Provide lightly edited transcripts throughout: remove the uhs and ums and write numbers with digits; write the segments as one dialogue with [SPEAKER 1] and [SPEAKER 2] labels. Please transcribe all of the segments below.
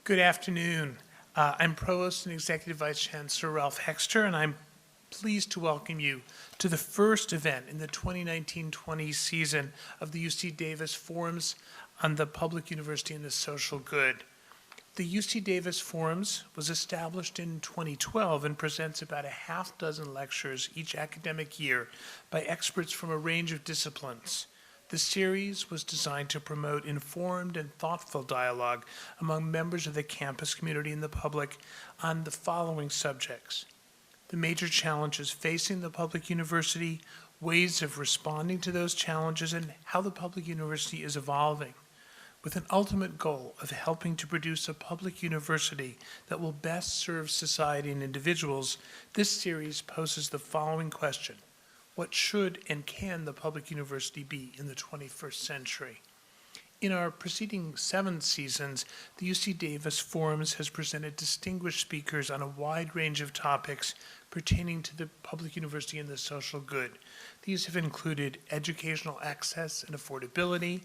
[SPEAKER 1] Good afternoon. I'm Provost and Executive Vice Chancellor Ralph Hexter, and I'm pleased to welcome you to the first event in the 2019-20 season of the UC Davis Forums on the Public University and the Social Good. The UC Davis Forums was established in 2012 and presents about a half dozen lectures each academic year by experts from a range of disciplines. The series was designed to promote informed and thoughtful dialogue among members of the campus community and the public on the following subjects: the major challenges facing the public university, ways of responding to those challenges, and how the public university is evolving, with an ultimate goal of helping to produce a public university that will best serve society and individuals. This series poses the following question: what should and can the public university be in the 21st century? In our preceding 7 seasons, the UC Davis Forums has presented distinguished speakers on a wide range of topics pertaining to the public university and the social good. These have included educational access and affordability,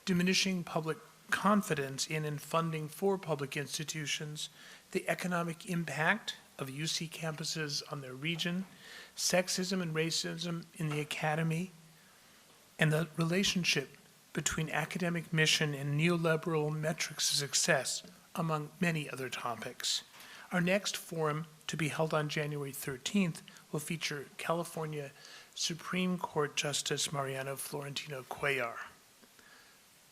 [SPEAKER 1] diminishing public confidence in and funding for public institutions, the economic impact of UC campuses on their region, sexism and racism in the academy, and the relationship between academic mission and neoliberal metrics of success, among many other topics. Our next forum, to be held on January 13th, will feature California Supreme Court Justice Mariano Florentino Cuellar.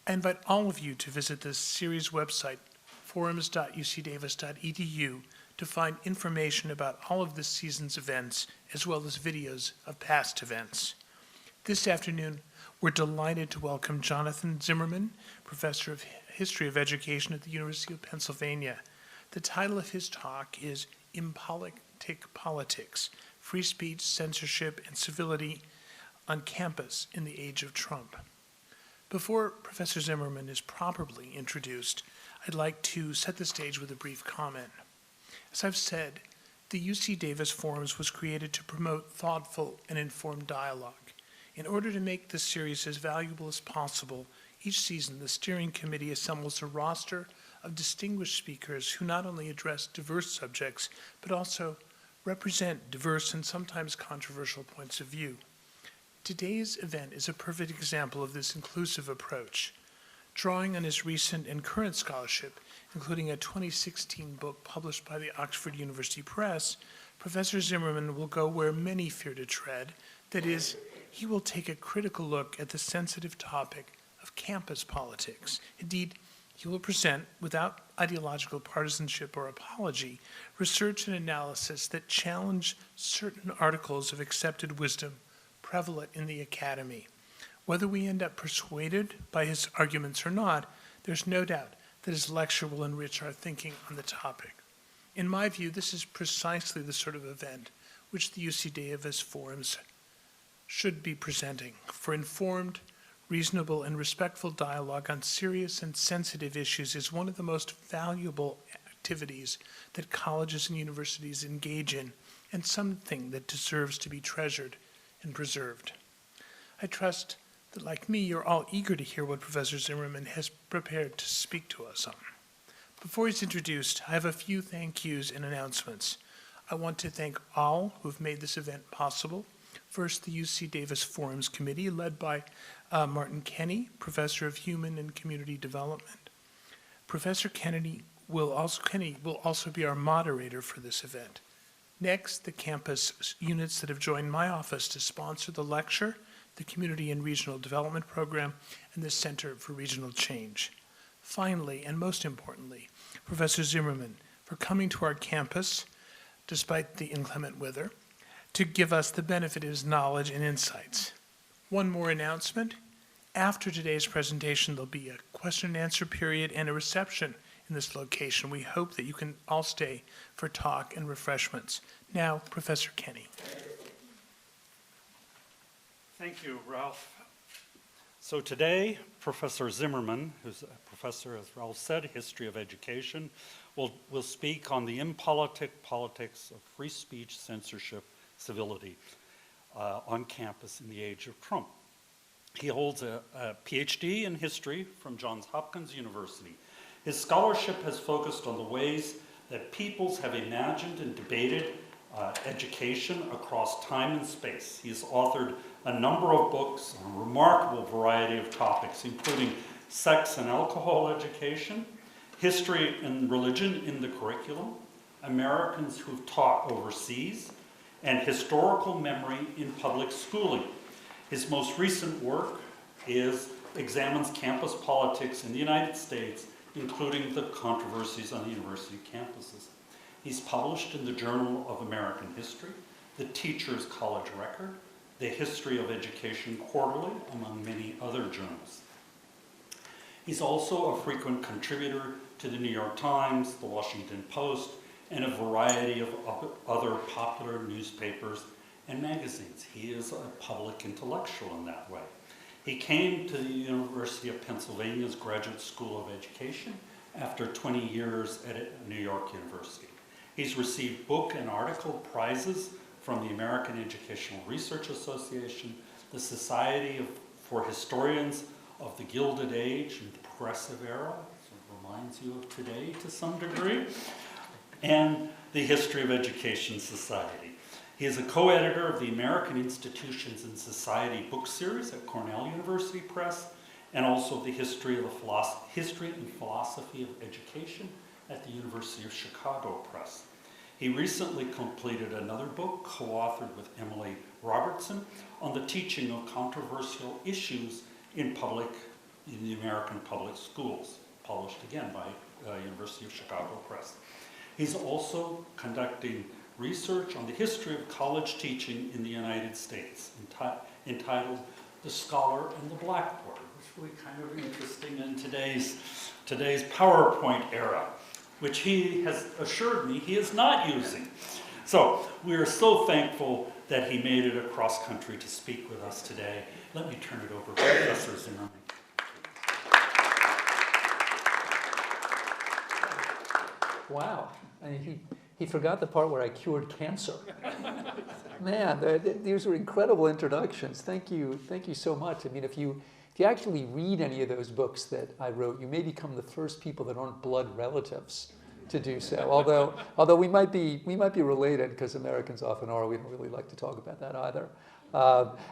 [SPEAKER 1] I invite all of you to visit this series website, forums.ucdavis.edu, to find information about all of this season's events, as well as videos of past events. This afternoon, we're delighted to welcome Jonathan Zimmerman, Professor of History of Education at the University of Pennsylvania. The title of his talk is Impolitic Politics, Free Speech, Censorship, and Civility on Campus in the Age of Trump. Before Professor Zimmerman is properly introduced, I'd like to set the stage with a brief comment. As I've said, the UC Davis Forums was created to promote thoughtful and informed dialogue. In order to make this series as valuable as possible, each season the steering committee assembles a roster of distinguished speakers who not only address diverse subjects, but also represent diverse and sometimes controversial points of view. Today's event is a perfect example of this inclusive approach. Drawing on his recent and current scholarship, including a 2016 book published by the Oxford University Press, Professor Zimmerman will go where many fear to tread. That is, he will take a critical look at the sensitive topic of campus politics. Indeed, he will present, without ideological partisanship or apology, research and analysis that challenge certain articles of accepted wisdom prevalent in the academy. Whether we end up persuaded by his arguments or not, there's no doubt that his lecture will enrich our thinking on the topic. In my view, this is precisely the sort of event which the UC Davis Forums should be presenting for informed, reasonable, and respectful dialogue on serious and sensitive issues is one of the most valuable activities that colleges and universities engage in, and something that deserves to be treasured and preserved. I trust that, like me, you're all eager to hear what Professor Zimmerman has prepared to speak to us on. Before he's introduced, I have a few thank yous and announcements. I want to thank all who have made this event possible. First, the UC Davis Forums Committee, led by Martin Kenny, Professor of Human and Community Development. Professor Kenny will also be our moderator for this event. Next, the campus units that have joined my office to sponsor the lecture, the Community and Regional Development Program, and the Center for Regional Change. Finally, and most importantly, Professor Zimmerman for coming to our campus, despite the inclement weather, to give us the benefit of his knowledge and insights. One more announcement. After today's presentation, there'll be a question and answer period and a reception in this location. We hope that you can all stay for talk and refreshments. Now, Professor Kenny.
[SPEAKER 2] Thank you, Ralph. So today, Professor Zimmerman, who's a professor, as Ralph said, History of Education, will speak on the impolitic politics of free speech, censorship, civility on campus in the age of Trump. He holds a PhD in history from Johns Hopkins University. His scholarship has focused on the ways that peoples have imagined and debated education across time and space. He has authored a number of books on a remarkable variety of topics, including sex and alcohol education, history and religion in the curriculum, Americans who've taught overseas, and historical memory in public schooling. His most recent work examines campus politics in the United States, including the controversies on the university campuses. He's published in the Journal of American History, the Teacher's College Record, the History of Education Quarterly, among many other journals. He's also a frequent contributor to the New York Times, the Washington Post, and a variety of other popular newspapers and magazines. He is a public intellectual in that way. He came to the University of Pennsylvania's Graduate School of Education after 20 years at New York University. He's received book and article prizes from the American Educational Research Association, the Society for Historians of the Gilded Age and the Progressive Era, so it reminds you of today to some degree, and the History of Education Society. He is a co-editor of the American Institutions and Society book series at Cornell University Press, and also the History and Philosophy of Education at the University of Chicago Press. He recently completed another book, co-authored with Emily Robertson, on the teaching of controversial issues in the American public schools, published again by University of Chicago Press. He's also conducting research on the history of college teaching in the United States, entitled The Scholar and the Blackboard, which is really kind of interesting in today's PowerPoint era, which he has assured me he is not using. So we are so thankful that he made it across country to speak with us today. Let me turn it over to Professor Zimmerman.
[SPEAKER 3] Wow. I mean, he forgot the part where I cured cancer. Man, these were incredible introductions. Thank you so much. I mean, if you actually read any of those books that I wrote, you may become the first people that aren't blood relatives to do so. Although we might be related, because Americans often are. We don't really like to talk about that either.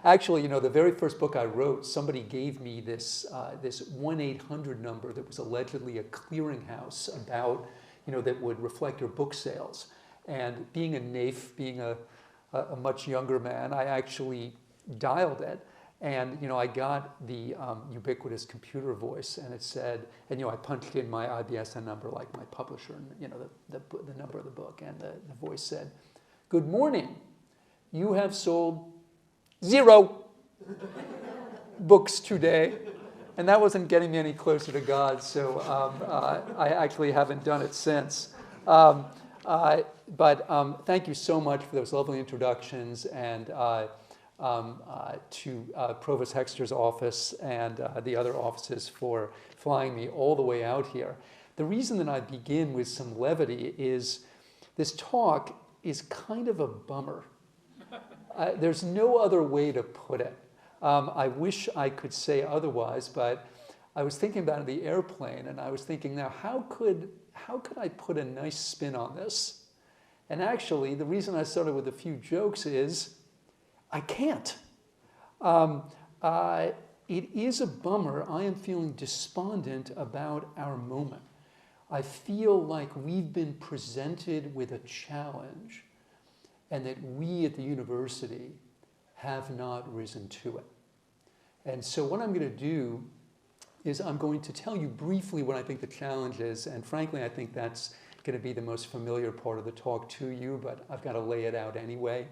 [SPEAKER 3] Actually, the very first book I wrote, somebody gave me this 1-800 number that was allegedly a clearinghouse about, that would reflect your book sales. And being a naif, being a much younger man, I actually dialed it. And, I got the ubiquitous computer voice, and it said, and, I punched in my IBSN number like my publisher, and, the number of the book, and the voice said, "Good morning. You have sold 0 books today." And that wasn't getting me any closer to God, so I actually haven't done it since. But thank you so much for those lovely introductions, and to Provost Hexter's office and the other offices for flying me all the way out here. The reason that I begin with some levity is this talk is kind of a bummer. There's no other way to put it. I wish I could say otherwise, but I was thinking about it in the airplane, and I was thinking, now how could I put a nice spin on this? And actually, the reason I started with a few jokes is I can't. It is a bummer. I am feeling despondent about our moment. I feel like we've been presented with a challenge, and that we at the university have not risen to it. And so what I'm going to do is I'm going to tell you briefly what I think the challenge is, and frankly, I think that's going to be the most familiar part of the talk to you, but I've got to lay it out anyway.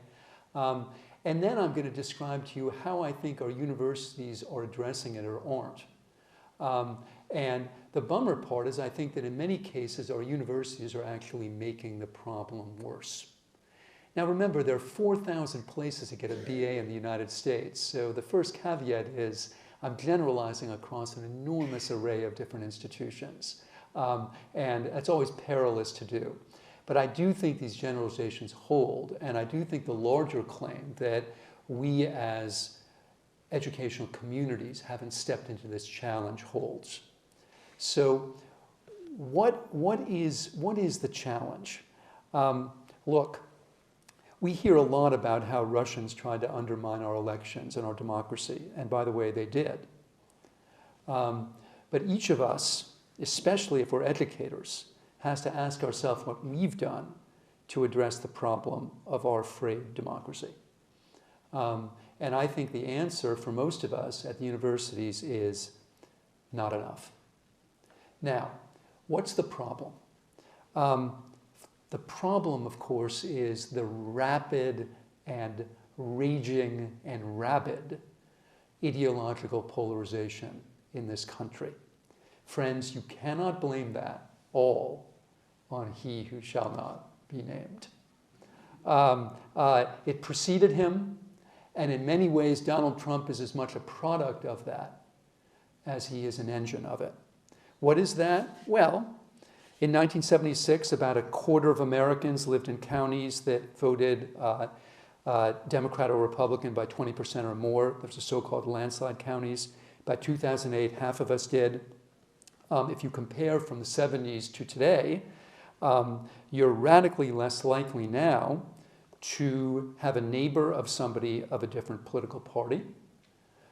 [SPEAKER 3] And then I'm going to describe to you how I think our universities are addressing it or aren't. And the bummer part is I think that in many cases our universities are actually making the problem worse. Now remember, there are 4,000 places to get a BA in the United States. So the first caveat is I'm generalizing across an enormous array of different institutions. And that's always perilous to do. But I do think these generalizations hold, and I do think the larger claim that we as educational communities haven't stepped into this challenge holds. So what is the challenge? Look, we hear a lot about how Russians tried to undermine our elections and our democracy, and by the way, they did. But each of us, especially if we're educators, has to ask ourselves what we've done to address the problem of our frayed democracy. And I think the answer for most of us at the universities is not enough. Now, what's the problem? The problem, of course, is the rapid and raging and rabid ideological polarization in this country. Friends, you cannot blame that all on he who shall not be named. It preceded him, and in many ways, Donald Trump is as much a product of that as he is an engine of it. What is that? Well, in 1976, about a quarter of Americans lived in counties that voted Democrat or Republican by 20% or more. Those are so-called landslide counties. By 2008, half of us did. If you compare from the 70s to today, you're radically less likely now to have a neighbor of somebody of a different political party.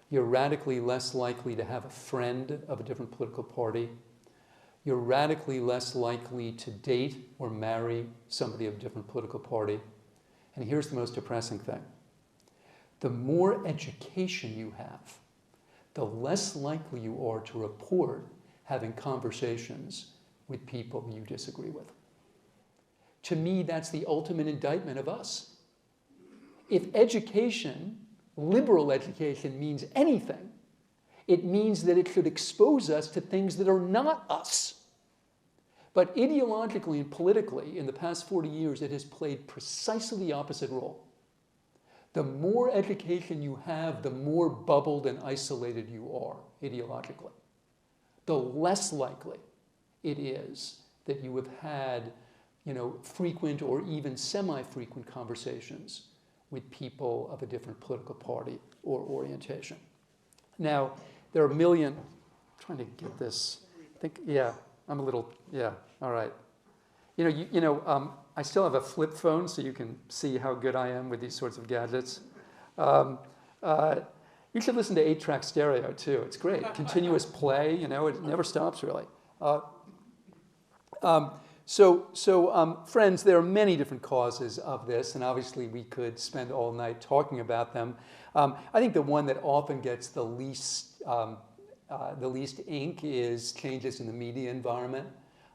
[SPEAKER 3] You're radically less likely to have a friend of a different political party. You're radically less likely to date or marry somebody of a different political party. And here's the most depressing thing. The more education you have, the less likely you are to report having conversations with people you disagree with. To me, that's the ultimate indictment of us. If education, liberal education, means anything, it means that it should expose us to things that are not us. But ideologically and politically, in the past 40 years, it has played precisely the opposite role. The more education you have, the more bubbled and isolated you are ideologically. The less likely it is that you have had, frequent or even semi-frequent conversations with people of a different political party or orientation. Now, there are a million, I'm trying to get this, I'm a little, all right. I still have a flip phone, so you can see how good I am with these sorts of gadgets. You should listen to 8-track stereo, too. It's great. Continuous play, it never stops, really. Friends, there are many different causes of this, and obviously we could spend all night talking about them. I think the one that often gets the least ink is changes in the media environment.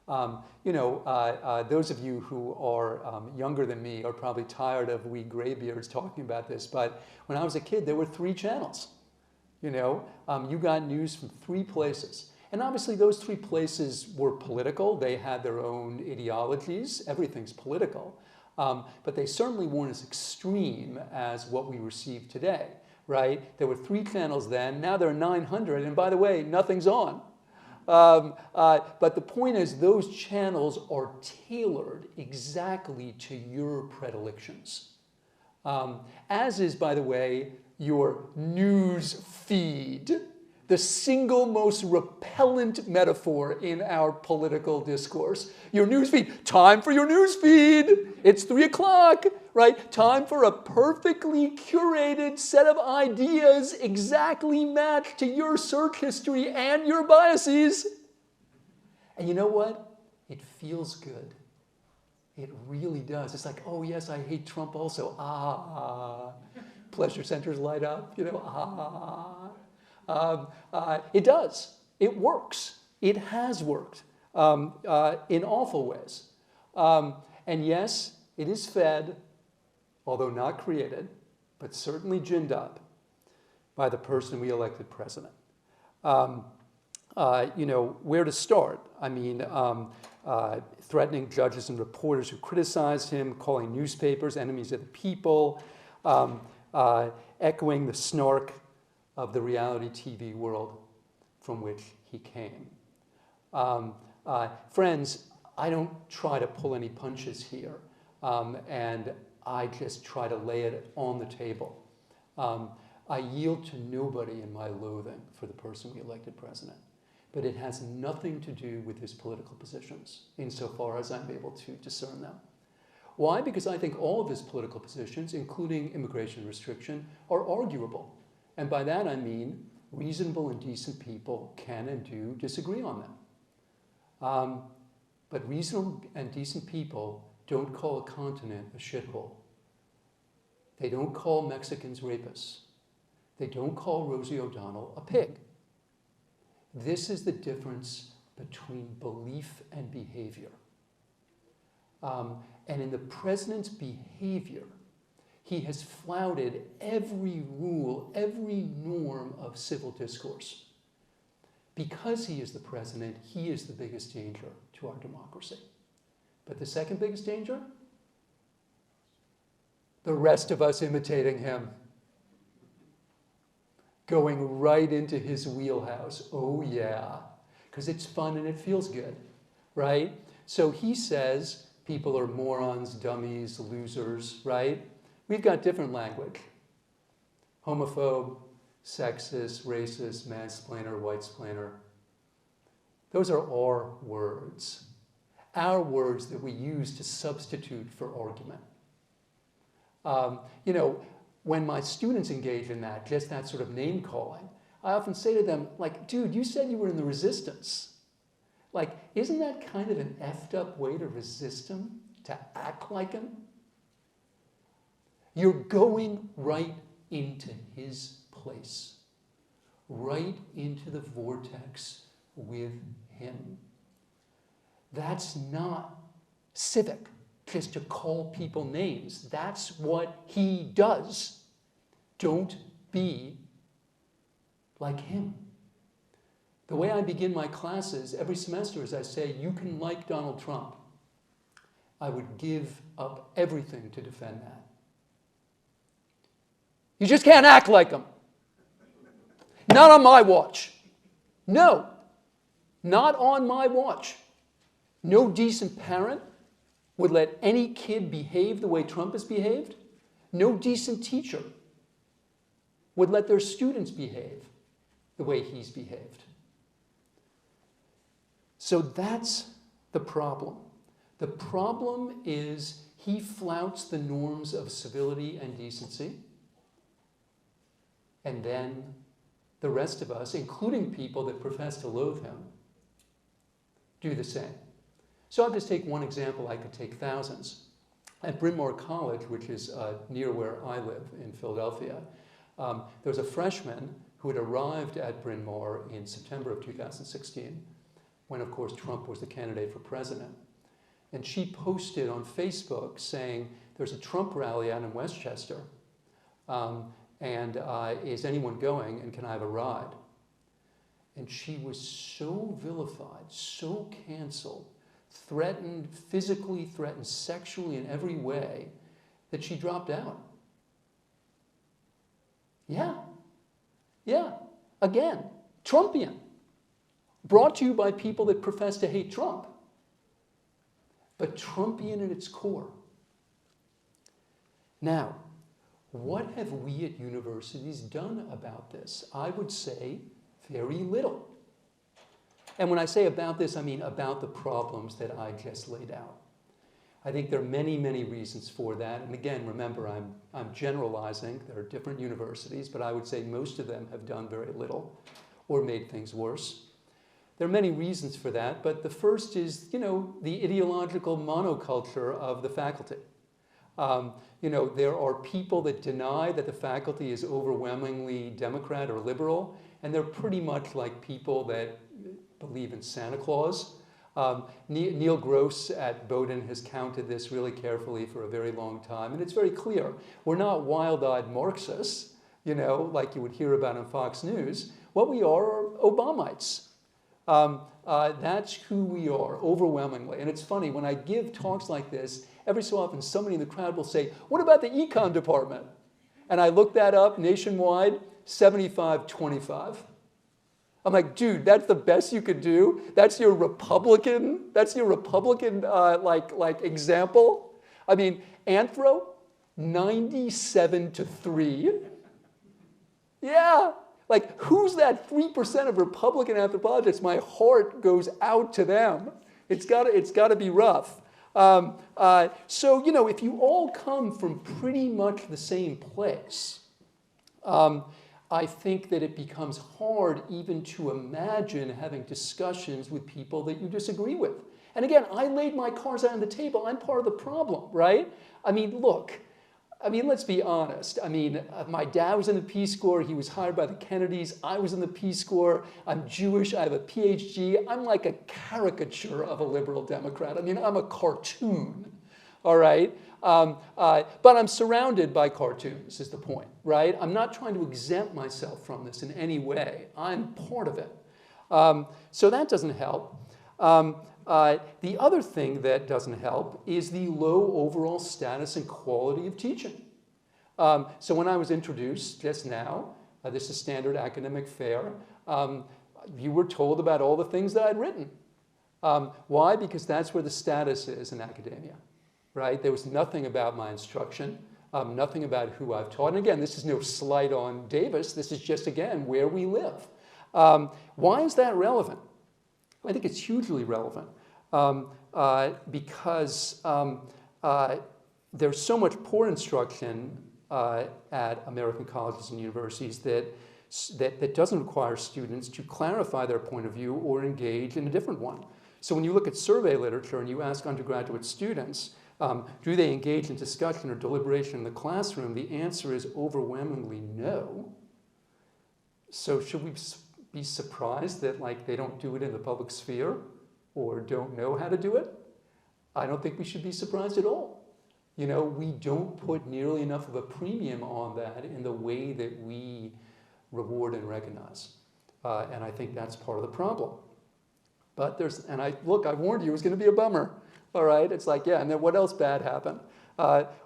[SPEAKER 3] Those of you who are younger than me are probably tired of we graybeards talking about this, but when I was a kid, there were 3 channels. You got news from 3 places. And obviously those 3 places were political. They had their own ideologies. Everything's political. But they certainly weren't as extreme as what we receive today, right? There were 3 channels then. Now there are 900. And by the way, nothing's on. But the point is those channels are tailored exactly to your predilections. As is, by the way, your news feed, the single most repellent metaphor in our political discourse. Your news feed, time for your news feed. It's 3 o'clock, right? Time for a perfectly curated set of ideas exactly matched to your search history and your biases. And you know what? It feels good. It really does. It's like, oh yes, I hate Trump also. Pleasure centers light up, it does. It works. It has worked in awful ways. And yes, it is fed, although not created, but certainly ginned up by the person we elected president. Where to start? I mean, threatening judges and reporters who criticized him, calling newspapers enemies of the people, echoing the snark of the reality TV world from which he came. Friends, I don't try to pull any punches here, and I just try to lay it on the table. I yield to nobody in my loathing for the person we elected president. but it has nothing to do with his political positions, insofar as I'm able to discern them. Why? Because I think all of his political positions, including immigration restriction, are arguable. And by that I mean reasonable and decent people can and do disagree on them. But reasonable and decent people don't call a continent a shithole. They don't call Mexicans rapists. They don't call Rosie O'Donnell a pig. This is the difference between belief and behavior. And in the president's behavior, he has flouted every rule, every norm of civil discourse. Because he is the president, he is the biggest danger to our democracy. But the second biggest danger? The rest of us imitating him. Going right into his wheelhouse. Oh yeah, because it's fun and it feels good, right? So he says people are morons, dummies, losers, right? We've got different language. Homophobe, sexist, racist, mansplainer, whitesplainer. Those are our words. Our words that we use to substitute for argument. You know, when my students engage in that, just that sort of name calling, I often say to them, like, dude, you said you were in the resistance. Like, isn't that kind of an effed up way to resist him? To act like him? You're going right into his place. Right into the vortex with him. That's not civic, just to call people names. That's what he does. Don't be like him. The way I begin my classes every semester is I say, you can like Donald Trump. I would give up everything to defend that. You just can't act like him. Not on my watch. No, not on my watch. No decent parent would let any kid behave the way Trump has behaved. No decent teacher would let their students behave the way he's behaved. So that's the problem. The problem is he flouts the norms of civility and decency. And then the rest of us, including people that profess to loathe him, do the same. So I'll just take one example. I could take thousands. At Bryn Mawr College, which is near where I live in Philadelphia, there was a freshman who had arrived at Bryn Mawr in September of 2016, when, of course, Trump was the candidate for president. And she posted on Facebook saying, there's a Trump rally out in Westchester, and is anyone going, and can I have a ride? And she was so vilified, so canceled, threatened, physically threatened, sexually in every way, that she dropped out. Yeah, again, Trumpian. Brought to you by people that profess to hate Trump, but Trumpian at its core. Now, what have we at universities done about this? I would say very little. And when I say about this, I mean about the problems that I just laid out. I think there are many, many reasons for that. And again, remember, I'm generalizing. There are different universities, but I would say most of them have done very little or made things worse. There are many reasons for that, but the first is, the ideological monoculture of the faculty. There are people that deny that the faculty is overwhelmingly Democrat or liberal, and they're pretty much like people that believe in Santa Claus. Neil Gross at Bowdoin has counted this really carefully for a very long time, and it's very clear. We're not wild-eyed Marxists, like you would hear about on Fox News. What we are Obamites. That's who we are, overwhelmingly. And it's funny, when I give talks like this, every so often somebody in the crowd will say, what about the econ department? And I look that up nationwide, 75-25. I'm like, dude, that's the best you could do? That's your Republican, example? I mean, Anthro, 97-3. Yeah. Like, who's that 3% of Republican anthropologists? My heart goes out to them. It's got to be rough. So, you know, if you all come from pretty much the same place, I think that it becomes hard even to imagine having discussions with people that you disagree with. And again, I laid my cards out on the table. I'm part of the problem, right? I mean, look. I mean, let's be honest. I mean, my dad was in the Peace Corps. He was hired by the Kennedys. I was in the Peace Corps. I'm Jewish. I have a PhD. I'm like a caricature of a liberal Democrat. I mean, I'm a cartoon, all right? But I'm surrounded by cartoons, is the point, right? I'm not trying to exempt myself from this in any way. I'm part of it. So that doesn't help. The other thing that doesn't help is the low overall status and quality of teaching. So when I was introduced just now, this is standard academic fare, you were told about all the things that I'd written. Why? Because that's where the status is in academia, right? There was nothing about my instruction, nothing about who I've taught. And again, this is no slight on Davis. This is just, again, where we live. Why is that relevant? I think it's hugely relevant because there's so much poor instruction at American colleges and universities that doesn't require students to clarify their point of view or engage in a different one. So when you look at survey literature and you ask undergraduate students, do they engage in discussion or deliberation in the classroom, the answer is overwhelmingly no. So should we be surprised that like they don't do it in the public sphere or don't know how to do it? I don't think we should be surprised at all. You know, we don't put nearly enough of a premium on that in the way that we reward and recognize. And I think that's part of the problem. But I warned you it was going to be a bummer. All right, it's like, yeah, and then what else bad happened?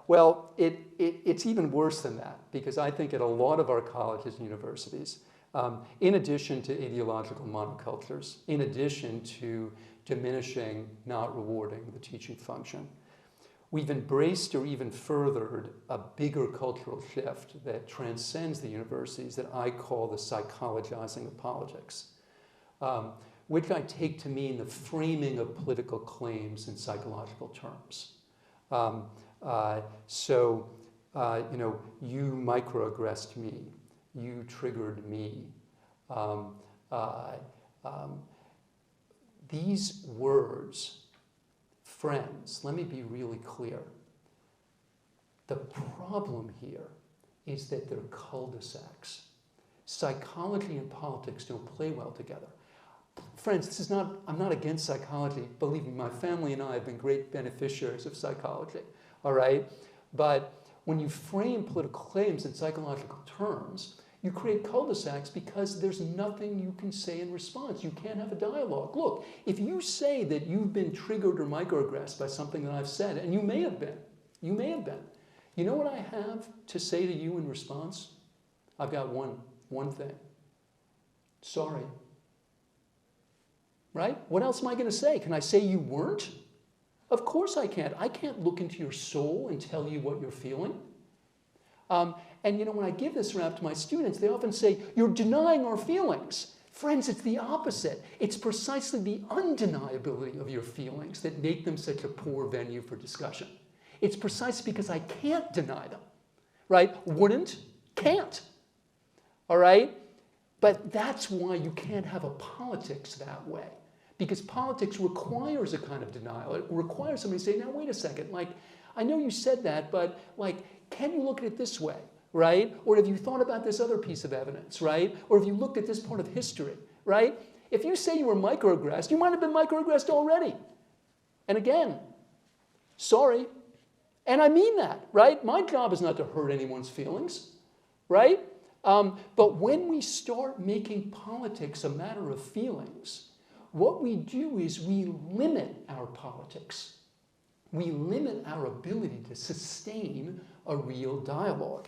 [SPEAKER 3] Well, it's even worse than that, because I think at a lot of our colleges and universities, in addition to ideological monocultures, in addition to diminishing, not rewarding the teaching function, we've embraced or even furthered a bigger cultural shift that transcends the universities that I call the psychologizing of politics, which I take to mean the framing of political claims in psychological terms. You know, you microaggressed me. You triggered me. These words, friends, let me be really clear. The problem here is that they're cul-de-sacs. Psychology and politics don't play well together. Friends, I'm not against psychology. Believe me, my family and I have been great beneficiaries of psychology, all right? But when you frame political claims in psychological terms, you create cul-de-sacs because there's nothing you can say in response. You can't have a dialogue. Look, if you say that you've been triggered or microaggressed by something that I've said, and you may have been, you know what I have to say to you in response? I've got one thing. Sorry. Right? What else am I going to say? Can I say you weren't? Of course I can't. I can't look into your soul and tell you what you're feeling. And you know, when I give this rap to my students, they often say, you're denying our feelings. Friends, it's the opposite. It's precisely the undeniability of your feelings that make them such a poor venue for discussion. It's precisely because I can't deny them, right? Wouldn't, can't, all right? But that's why you can't have a politics that way, because politics requires a kind of denial. It requires somebody to say, now, wait a second, like, I know you said that, but like, can you look at it this way, right? Or have you thought about this other piece of evidence, right? Or have you looked at this part of history, right? If you say you were microaggressed, you might have been microaggressed already. And again, sorry. And I mean that, right? My job is not to hurt anyone's feelings, right? But when we start making politics a matter of feelings, what we do is we limit our politics. We limit our ability to sustain a real dialogue.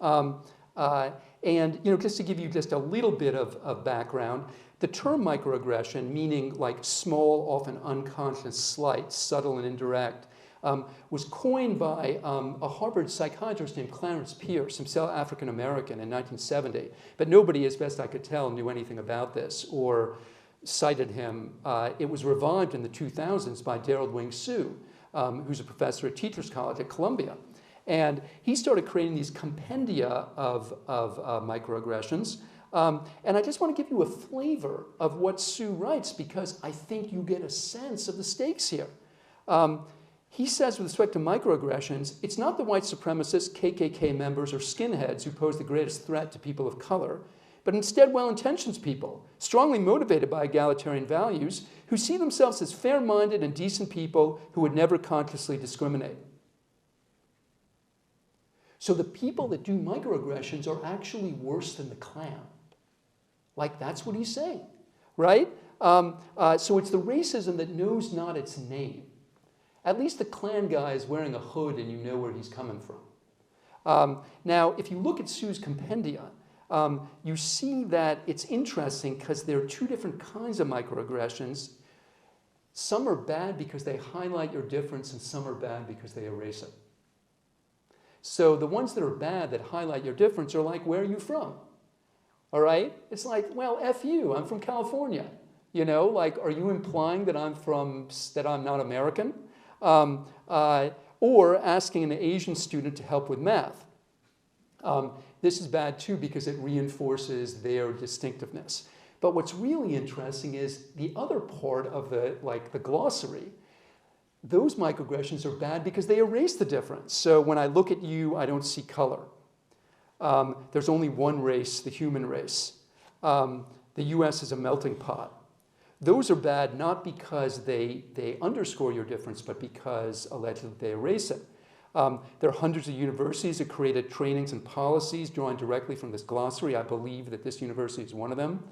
[SPEAKER 3] And you know, just to give you just a little bit of background, the term microaggression, meaning like small, often unconscious slights, subtle and indirect, was coined by a Harvard psychiatrist named Clarence Pierce, himself African American, in 1970. But nobody, as best I could tell, knew anything about this or cited him. It was revived in the 2000s by Daryl Wing Su, who's a professor at Teachers College at Columbia. And he started creating these compendia of microaggressions. And I just want to give you a flavor of what Su writes, because I think you get a sense of the stakes here. He says with respect to microaggressions, it's not the white supremacists, KKK members, or skinheads who pose the greatest threat to people of color, but instead well-intentioned people, strongly motivated by egalitarian values, who see themselves as fair-minded and decent people who would never consciously discriminate. So the people that do microaggressions are actually worse than the Klan. Like, that's what he's saying, right? So it's the racism that knows not its name. At least the Klan guy is wearing a hood and you know where he's coming from. Now, if you look at Su's compendia, you see that it's interesting because there are two different kinds of microaggressions. Some are bad because they highlight your difference, and some are bad because they erase it. So the ones that are bad that highlight your difference are like, where are you from? All right? It's like, well, F you, I'm from California. You know, like, are you implying that I'm not American? Or asking an Asian student to help with math. This is bad too because it reinforces their distinctiveness. But what's really interesting is the other part of the glossary. Those microaggressions are bad because they erase the difference. So when I look at you, I don't see color. There's only one race, the human race. The US is a melting pot. Those are bad not because they underscore your difference, but because allegedly they erase it. There are hundreds of universities that created trainings and policies drawing directly from this glossary. I believe that this university is one of them.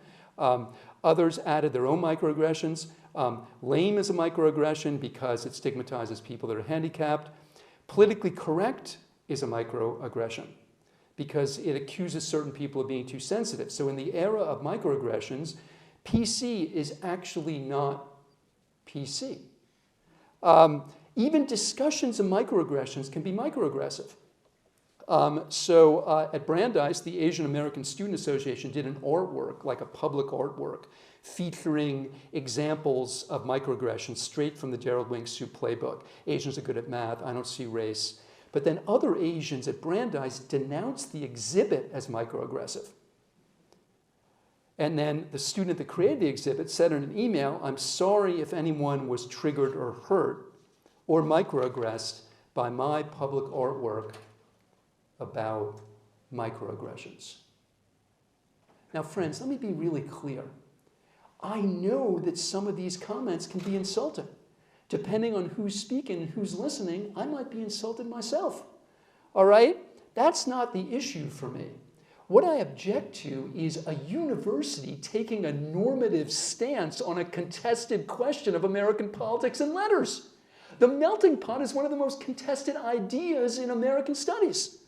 [SPEAKER 3] Others added their own microaggressions. Lame is a microaggression because it stigmatizes people that are handicapped. Politically correct is a microaggression because it accuses certain people of being too sensitive. So in the era of microaggressions, PC is actually not PC. Even discussions of microaggressions can be microaggressive. At Brandeis, the Asian American Student Association did an artwork, like a public artwork, featuring examples of microaggressions straight from the Daryl Wing Su playbook. Asians are good at math, I don't see race. But then other Asians at Brandeis denounced the exhibit as microaggressive. And then the student that created the exhibit said in an email, I'm sorry if anyone was triggered or hurt or microaggressed by my public artwork about microaggressions. Now, friends, let me be really clear. I know that some of these comments can be insulting. Depending on who's speaking and who's listening, I might be insulted myself. All right? That's not the issue for me. What I object to is a university taking a normative stance on a contested question of American politics and letters. The melting pot is one of the most contested ideas in American studies.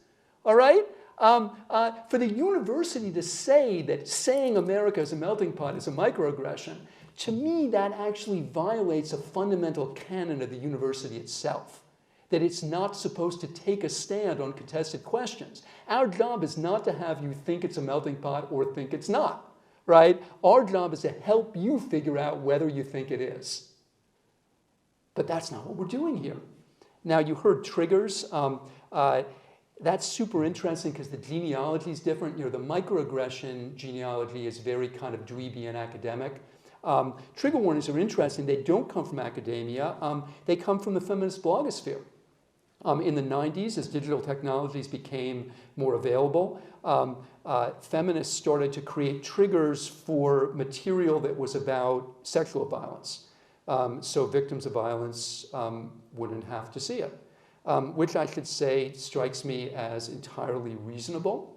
[SPEAKER 3] All right? For the university to say that saying America is a melting pot is a microaggression, to me that actually violates a fundamental canon of the university itself. That it's not supposed to take a stand on contested questions. Our job is not to have you think it's a melting pot or think it's not, right? Our job is to help you figure out whether you think it is. But that's not what we're doing here. Now, you heard triggers. That's super interesting because the genealogy is different. You know, the microaggression genealogy is very kind of dweeby and academic. Trigger warnings are interesting. They don't come from academia. They come from the feminist blogosphere. In the 90s, as digital technologies became more available, feminists started to create triggers for material that was about sexual violence. So victims of violence wouldn't have to see it, which I should say strikes me as entirely reasonable.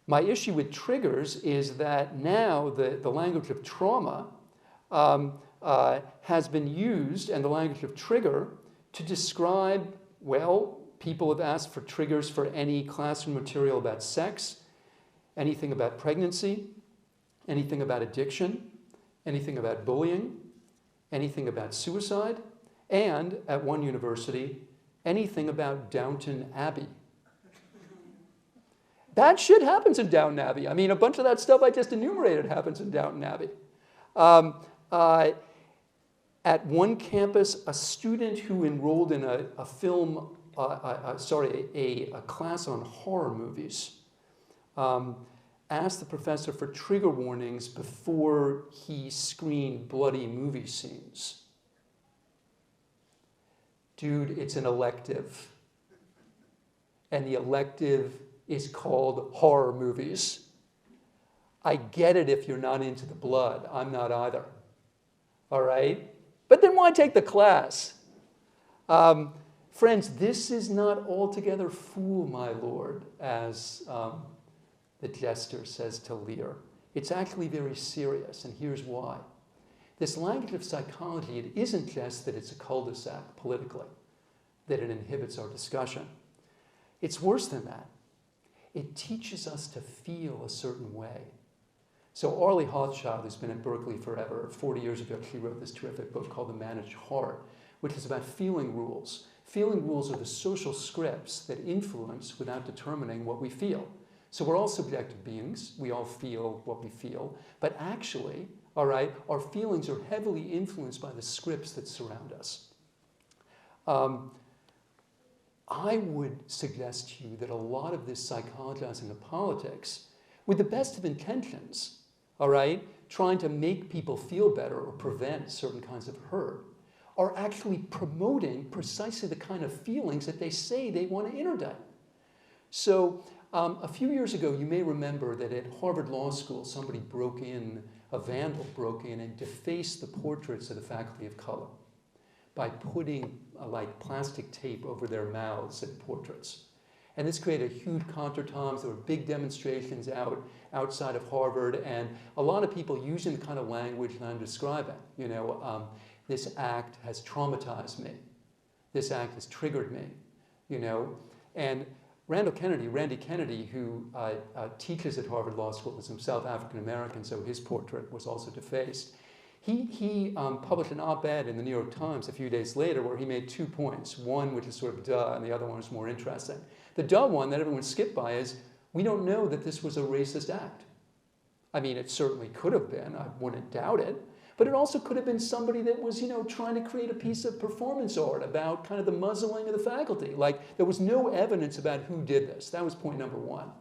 [SPEAKER 3] My issue with triggers is that now the language of trauma has been used, and the language of trigger, to describe, well, people have asked for triggers for any classroom material about sex, anything about pregnancy, anything about addiction, anything about bullying, anything about suicide, and at one university, anything about Downton Abbey. Bad shit happens in Downton Abbey. I mean, a bunch of that stuff I just enumerated happens in Downton Abbey. At one campus, a student who enrolled in a class on horror movies asked the professor for trigger warnings before he screened bloody movie scenes. Dude, it's an elective. And the elective is called horror movies. I get it if you're not into the blood. I'm not either. All right? But then why take the class? Friends, this is not altogether fool, my lord, as the jester says to Lear. It's actually very serious, and here's why. This language of psychology, it isn't just that it's a cul-de-sac politically, that it inhibits our discussion. It's worse than that. It teaches us to feel a certain way. So Arlie Hochschild, who's been at Berkeley forever, 40 years ago, she wrote this terrific book called The Managed Heart, which is about feeling rules. Feeling rules are the social scripts that influence without determining what we feel. So we're all subjective beings. We all feel what we feel. But actually, all right, our feelings are heavily influenced by the scripts that surround us. I would suggest to you that a lot of this psychologizing of politics, with the best of intentions, all right, trying to make people feel better or prevent certain kinds of hurt, are actually promoting precisely the kind of feelings that they say they want to interdict. So a few years ago, you may remember that at Harvard Law School, somebody a vandal broke in and defaced the portraits of the faculty of color by putting like plastic tape over their mouths in portraits. And this created a huge contretemps. There were big demonstrations outside of Harvard, and a lot of people using the kind of language that I'm describing. You know, this act has traumatized me. This act has triggered me. You know, and Randy Kennedy, who teaches at Harvard Law School, is himself African American, so his portrait was also defaced. He published an op-ed in the New York Times a few days later where he made 2 points. One, which is sort of duh, and the other one is more interesting. The duh one that everyone skipped by is, we don't know that this was a racist act. I mean, it certainly could have been. I wouldn't doubt it. But it also could have been somebody that was, you know, trying to create a piece of performance art about kind of the muzzling of the faculty. Like, there was no evidence about who did this. That was point number one.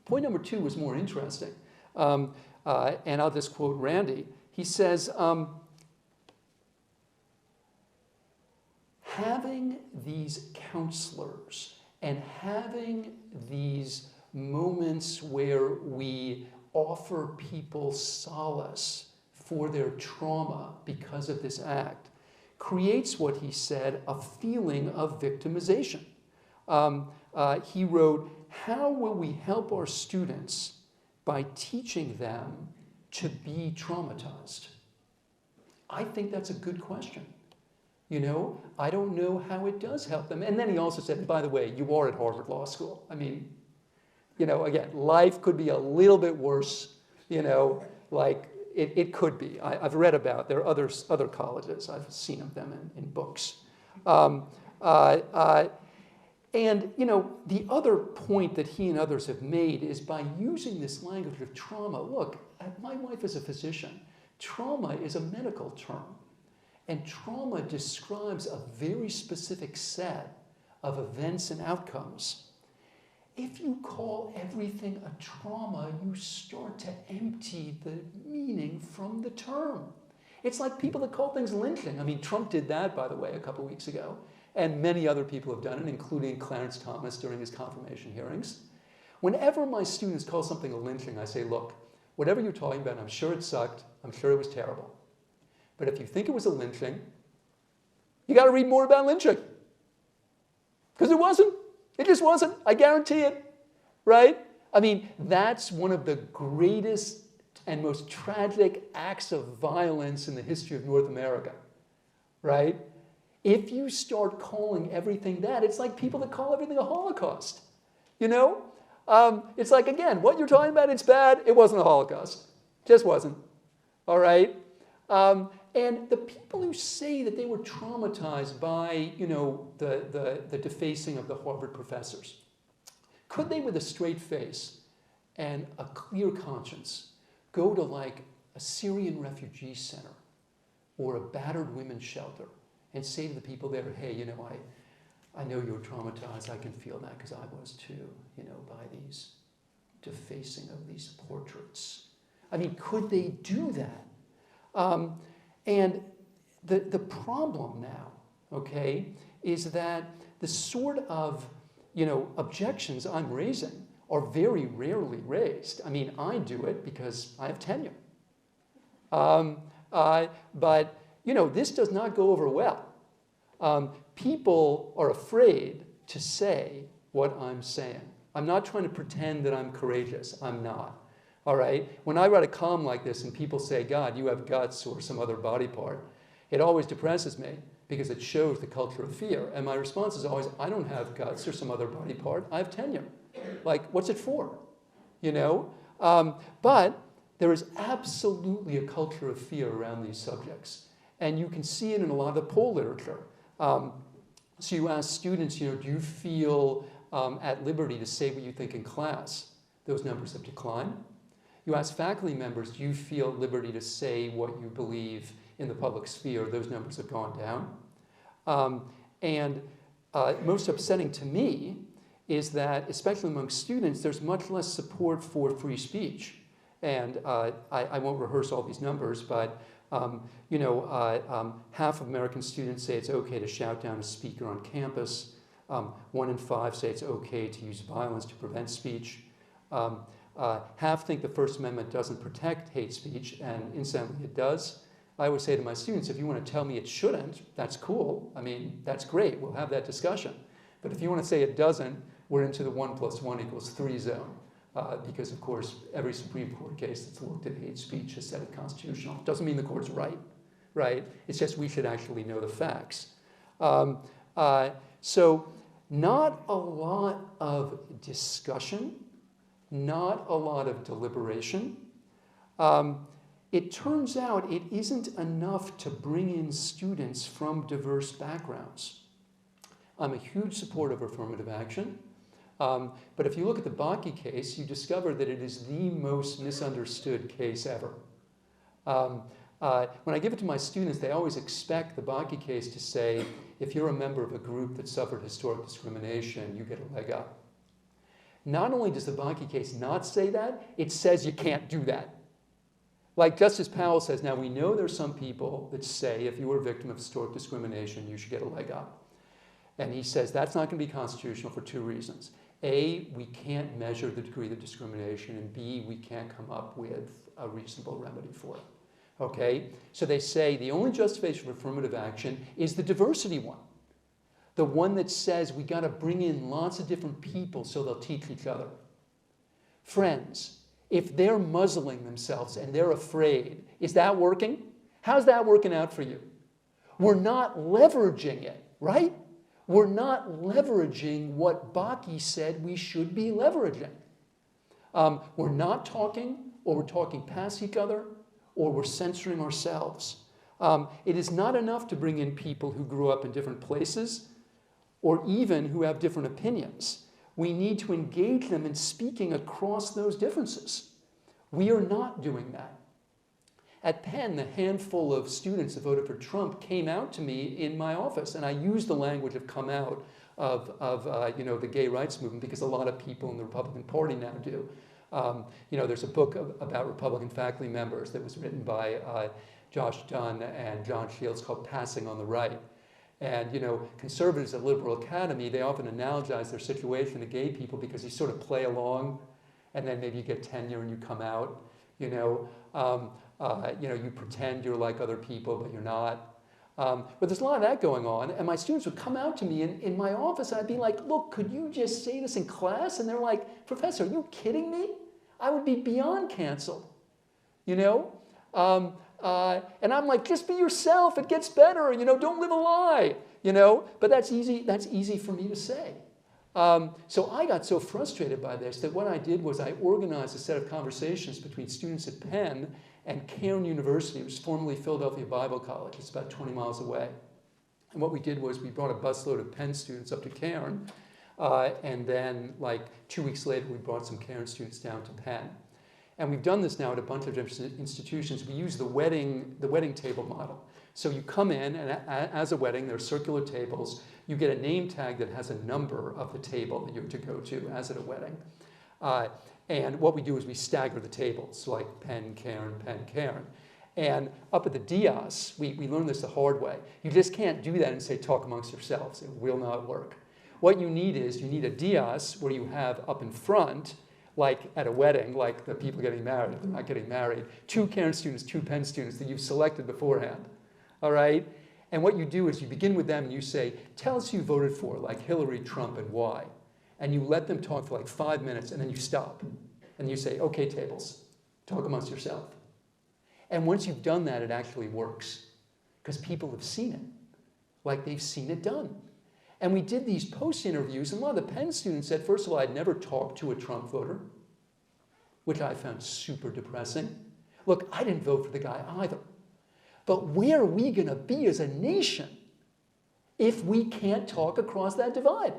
[SPEAKER 3] Point number two was more interesting. And I'll just quote Randy. He says, having these counselors and having these moments where we offer people solace for their trauma because of this act creates what he said, a feeling of victimization. He wrote, how will we help our students by teaching them to be traumatized? I think that's a good question. You know, I don't know how it does help them. And then he also said, by the way, you are at Harvard Law School. I mean, you know, again, life could be a little bit worse, you know, like it could be. I've read about, there are other colleges, I've seen of them in books. And, you know, the other point that he and others have made is by using this language of trauma, look, my wife is a physician. Trauma is a medical term. And trauma describes a very specific set of events and outcomes. If you call everything a trauma, you start to empty the meaning from the term. It's like people that call things lynching. I mean, Trump did that, by the way, a couple weeks ago. And many other people have done it, including Clarence Thomas during his confirmation hearings. Whenever my students call something a lynching, I say, look, whatever you're talking about, I'm sure it sucked. I'm sure it was terrible. But if you think it was a lynching, you got to read more about lynching. Because it wasn't. It just wasn't. I guarantee it. Right? I mean, that's one of the greatest and most tragic acts of violence in the history of North America. Right? If you start calling everything that, it's like people that call everything a Holocaust. You know? It's like, again, what you're talking about, it's bad. It wasn't a Holocaust. Just wasn't. All right? And the people who say that they were traumatized by, the defacing of the Harvard professors, could they, with a straight face and a clear conscience, go to like a Syrian refugee center or a battered women's shelter and say to the people there, hey, I know you're traumatized, I can feel that because I was too, by these defacing of these portraits. I mean, could they do that? And the problem now, okay, is that the sort of, objections I'm raising are very rarely raised. I mean, I do it because I have tenure. But, this does not go over well. People are afraid to say what I'm saying. I'm not trying to pretend that I'm courageous. I'm not. All right? When I write a column like this and people say, God, you have guts or some other body part, it always depresses me because it shows the culture of fear. And my response is always, I don't have guts or some other body part. I have tenure. Like, what's it for? But there is absolutely a culture of fear around these subjects. And you can see it in a lot of the poll literature. So you ask students, do you feel at liberty to say what you think in class? Those numbers have declined. You ask faculty members, do you feel at liberty to say what you believe in the public sphere? Those numbers have gone down. And most upsetting to me is that, especially among students, there's much less support for free speech. And I won't rehearse all these numbers, but half of American students say it's okay to shout down a speaker on campus. 1 in 5 say it's okay to use violence to prevent speech. Half think the First Amendment doesn't protect hate speech, and incidentally it does. I always say to my students, if you want to tell me it shouldn't, that's cool. I mean, that's great. We'll have that discussion. But if you want to say it doesn't, we're into the 1 + 1 = 3 zone. Because, of course, every Supreme Court case that's looked at hate speech has said it constitutional. Doesn't mean the court's right? It's just we should actually know the facts. So not a lot of discussion, not a lot of deliberation. It turns out it isn't enough to bring in students from diverse backgrounds. I'm a huge supporter of affirmative action. But if you look at the Bakke case, you discover that it is the most misunderstood case ever. When I give it to my students, they always expect the Bakke case to say, if you're a member of a group that suffered historic discrimination, you get a leg up. Not only does the Bakke case not say that, it says you can't do that. Like Justice Powell says, now we know there's some people that say if you were a victim of historic discrimination, you should get a leg up. And he says that's not going to be constitutional for 2 reasons. A, we can't measure the degree of discrimination, and B, we can't come up with a reasonable remedy for it. Okay? So they say the only justification for affirmative action is the diversity one. The one that says we got to bring in lots of different people so they'll teach each other. Friends, if they're muzzling themselves and they're afraid, is that working? How's that working out for you? We're not leveraging it, right? We're not leveraging what Bakke said we should be leveraging. We're not talking, or we're talking past each other, or we're censoring ourselves. It is not enough to bring in people who grew up in different places, or even who have different opinions. We need to engage them in speaking across those differences. We are not doing that. At Penn, the handful of students that voted for Trump came out to me in my office, and I used the language of come out of the gay rights movement because a lot of people in the Republican Party now do. There's a book about Republican faculty members that was written by Josh Dunn and John Shields called Passing on the Right. And, conservatives at Liberal Academy, they often analogize their situation to gay people because you sort of play along, and then maybe you get tenure and you come out, you pretend you're like other people, but you're not. But there's a lot of that going on, and my students would come out to me in my office, and I'd be like, look, could you just say this in class? And they're like, Professor, are you kidding me? I would be beyond canceled, and I'm like, just be yourself, it gets better, don't live a lie, but that's easy for me to say. So I got so frustrated by this that what I did was I organized a set of conversations between students at Penn and Cairn University, which was formerly Philadelphia Bible College, it's about 20 miles away. And what we did was we brought a busload of Penn students up to Cairn, and then like 2 weeks later, we brought some Cairn students down to Penn. And we've done this now at a bunch of different institutions. We use the wedding table model. So you come in, and as a wedding, there are circular tables. You get a name tag that has a number of the table that you're to go to, as at a wedding. And what we do is we stagger the tables, like Penn, Cairn, Penn, Cairn. And up at the Dias, we learned this the hard way. You just can't do that and say, talk amongst yourselves. It will not work. What you need is, you need a Dias where you have up in front, like at a wedding, like the people getting married, they're not getting married, 2 Cairn students, 2 Penn students that you've selected beforehand, all right? And what you do is you begin with them and you say, tell us who you voted for, like Hillary, Trump, and why. And you let them talk for like 5 minutes, and then you stop. And you say, okay, tables, talk amongst yourself. And once you've done that, it actually works, because people have seen it, like they've seen it done. And we did these post-interviews, and a lot of the Penn students said, first of all, I'd never talked to a Trump voter, which I found super depressing. Look, I didn't vote for the guy either. But where are we going to be as a nation if we can't talk across that divide?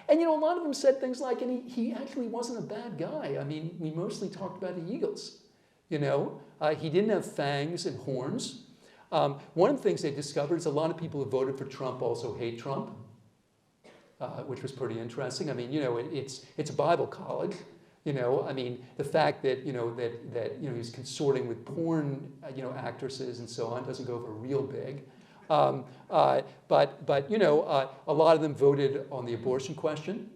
[SPEAKER 3] And you know, a lot of them said things like, and he actually wasn't a bad guy. I mean, we mostly talked about the Eagles. You know, he didn't have fangs and horns. One of the things they discovered is a lot of people who voted for Trump also hate Trump. Which was pretty interesting. I mean, you know, it's a Bible college. You know, I mean, the fact that he's consorting with porn, actresses and so on doesn't go over real big. But you know, a lot of them voted on the abortion question.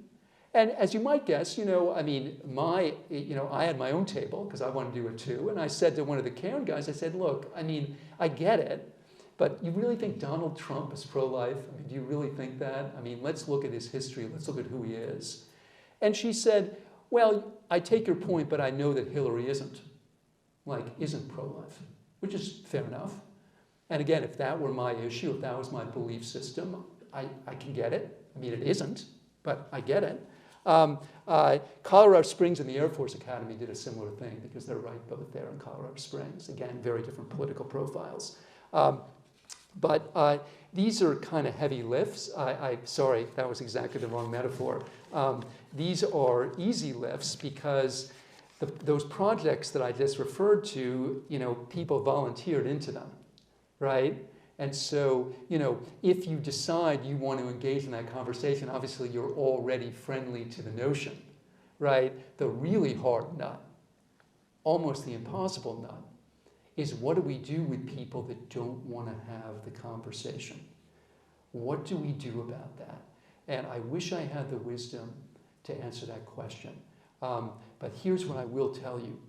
[SPEAKER 3] And as you might guess, I mean, I had my own table because I wanted to do it too. And I said to one of the Cairn guys, I said, look, I mean, I get it. But you really think Donald Trump is pro-life? I mean, do you really think that? I mean, let's look at his history. Let's look at who he is. And she said, well, I take your point, but I know that Hillary isn't pro-life, which is fair enough. And again, if that were my issue, if that was my belief system, I can get it. I mean, it isn't, but I get it. Colorado Springs and the Air Force Academy did a similar thing because they're right both there in Colorado Springs. Again, very different political profiles. But these are kind of heavy lifts. Sorry, that was exactly the wrong metaphor. These are easy lifts because those projects that I just referred to, people volunteered into them, right? And so, if you decide you want to engage in that conversation, obviously you're already friendly to the notion, right? The really hard nut, almost the impossible nut, is what do we do with people that don't want to have the conversation? What do we do about that? And I wish I had the wisdom to answer that question. But here's what I will tell you.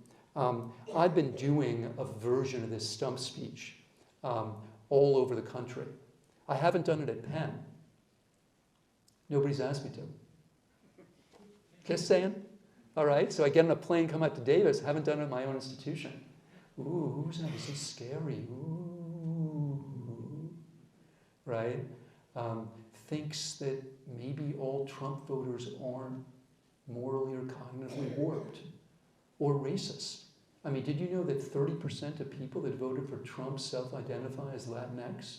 [SPEAKER 3] I've been doing a version of this stump speech all over the country. I haven't done it at Penn. Nobody's asked me to. Just saying. All right, so I get on a plane, come out to Davis, haven't done it at my own institution. Ooh, who's that? So scary. Ooh, right? Thinks that maybe all Trump voters aren't morally or cognitively warped or racist. I mean, did you know that 30% of people that voted for Trump self-identify as Latinx?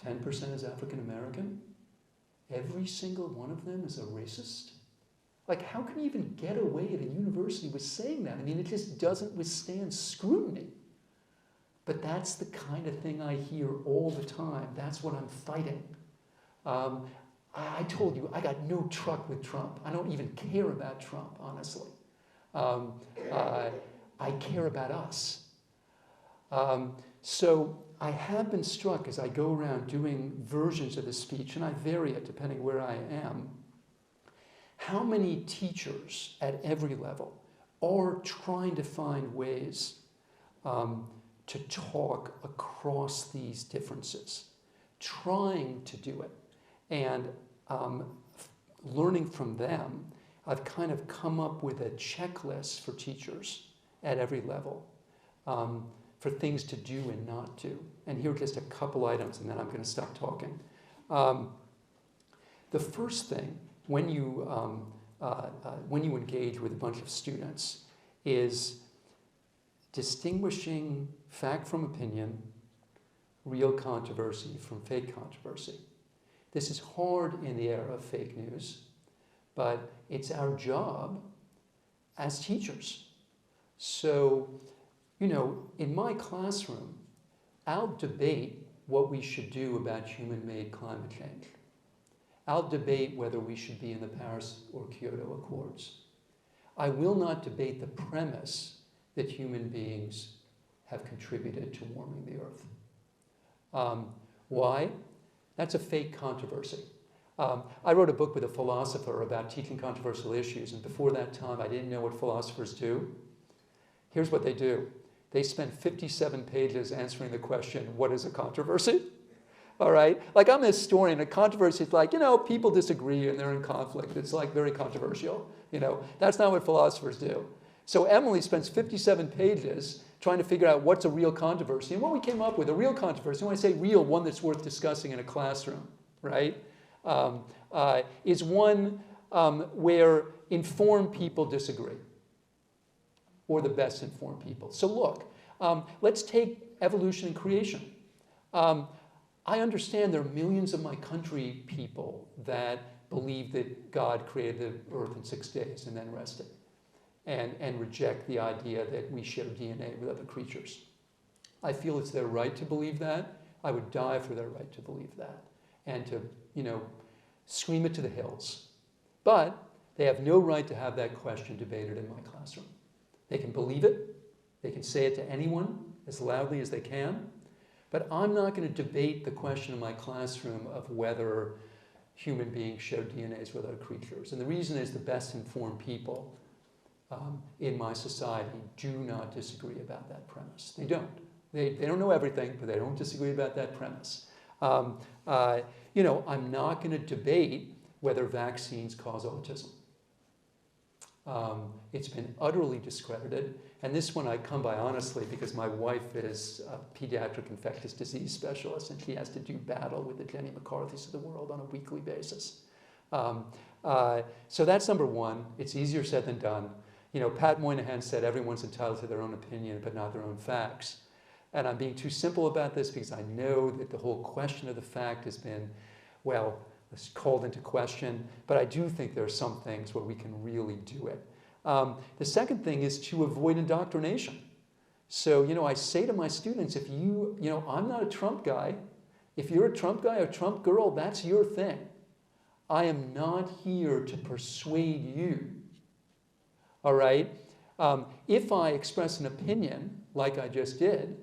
[SPEAKER 3] 10% is African American? Every single one of them is a racist? Like, how can you even get away at a university with saying that? I mean, it just doesn't withstand scrutiny. But that's the kind of thing I hear all the time. That's what I'm fighting. I told you, I got no truck with Trump. I don't even care about Trump, honestly. I care about us. So I have been struck as I go around doing versions of the speech, and I vary it depending where I am, how many teachers at every level are trying to find ways to talk across these differences, trying to do it. And learning from them, I've kind of come up with a checklist for teachers at every level for things to do and not do. And here are just a couple items, and then I'm going to stop talking. The first thing, when you engage with a bunch of students, is distinguishing fact from opinion, real controversy from fake controversy. This is hard in the era of fake news, but it's our job as teachers. So, you know, in my classroom, I'll debate what we should do about human-made climate change. I'll debate whether we should be in the Paris or Kyoto Accords. I will not debate the premise that human beings have contributed to warming the earth. Why? That's a fake controversy. I wrote a book with a philosopher about teaching controversial issues, and before that time I didn't know what philosophers do. Here's what they do. They spend 57 pages answering the question, what is a controversy? All right? Like, I'm a historian. A controversy is like, you know, people disagree and they're in conflict. It's like very controversial. You know, that's not what philosophers do. So Emily spends 57 pages trying to figure out what's a real controversy. And what we came up with, a real controversy, when I say real, one that's worth discussing in a classroom, right, is one where informed people disagree, or the best informed people. So look, let's take evolution and creation. I understand there are millions of my country people that believe that God created the earth in 6 days and then rested, and reject the idea that we share DNA with other creatures. I feel it's their right to believe that. I would die for their right to believe that and to, you know, scream it to the hills. But they have no right to have that question debated in my classroom. They can believe it. They can say it to anyone as loudly as they can. But I'm not going to debate the question in my classroom of whether human beings share DNAs with other creatures. And the reason is the best informed people in my society do not disagree about that premise. They don't. They don't know everything, but they don't disagree about that premise. You know, I'm not going to debate whether vaccines cause autism. It's been utterly discredited. And this one I come by honestly because my wife is a pediatric infectious disease specialist and she has to do battle with the Jenny McCarthy's of the world on a weekly basis. So that's number one. It's easier said than done. You know, Pat Moynihan said everyone's entitled to their own opinion but not their own facts. And I'm being too simple about this because I know that the whole question of the fact has been, well, it's called into question, but I do think there are some things where we can really do it. The second thing is to avoid indoctrination. So, you know, I say to my students, if you know, I'm not a Trump guy. If you're a Trump guy or Trump girl, that's your thing. I am not here to persuade you. All right? If I express an opinion, like I just did,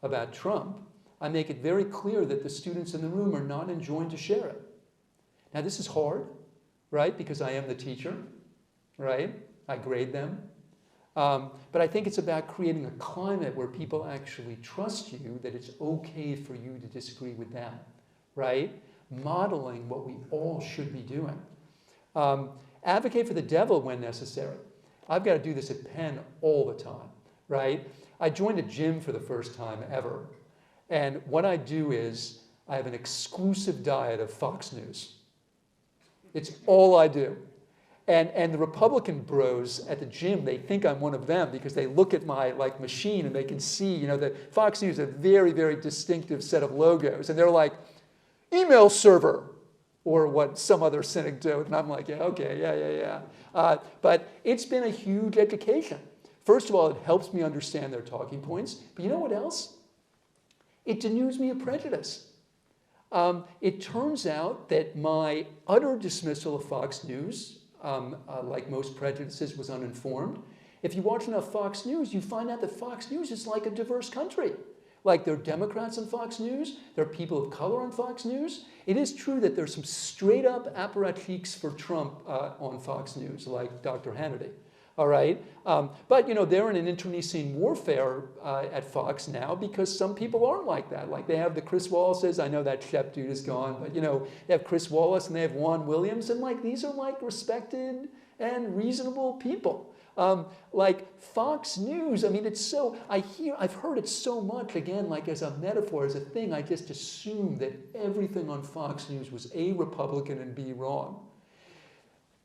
[SPEAKER 3] about Trump, I make it very clear that the students in the room are not enjoined to share it. Now, this is hard, right? Because I am the teacher, right? I grade them. But I think it's about creating a climate where people actually trust you, that it's okay for you to disagree with them, right? Modeling what we all should be doing. Advocate for the devil when necessary. I've got to do this at Penn all the time, right? I joined a gym for the first time ever. And what I do is I have an exclusive diet of Fox News. It's all I do. And the Republican bros at the gym, they think I'm one of them because they look at my machine and they can see, you know, that Fox News is a very, very distinctive set of logos. And they're like, email server, or what some other cynic do. And I'm like, yeah, okay, yeah. But it's been a huge education. First of all, it helps me understand their talking points. But you know what else? It denudes me of prejudice. It turns out that my utter dismissal of Fox News, like most prejudices, was uninformed. If you watch enough Fox News, you find out that Fox News is like a diverse country. Like, there are Democrats on Fox News, there are people of color on Fox News. It is true that there's some straight-up apparatchiks for Trump on Fox News, like Dr. Hannity. All right? But, you know, they're in an internecine warfare at Fox now because some people aren't like that. Like, they have the Chris Wallaces. I know that Shep dude is gone, but, you know, they have Chris Wallace and they have Juan Williams, and, like, these are, like, respected and reasonable people. Like Fox News, I mean, it's so, I've heard it so much, again, like as a metaphor, as a thing, I just assumed that everything on Fox News was A, Republican, and B, wrong.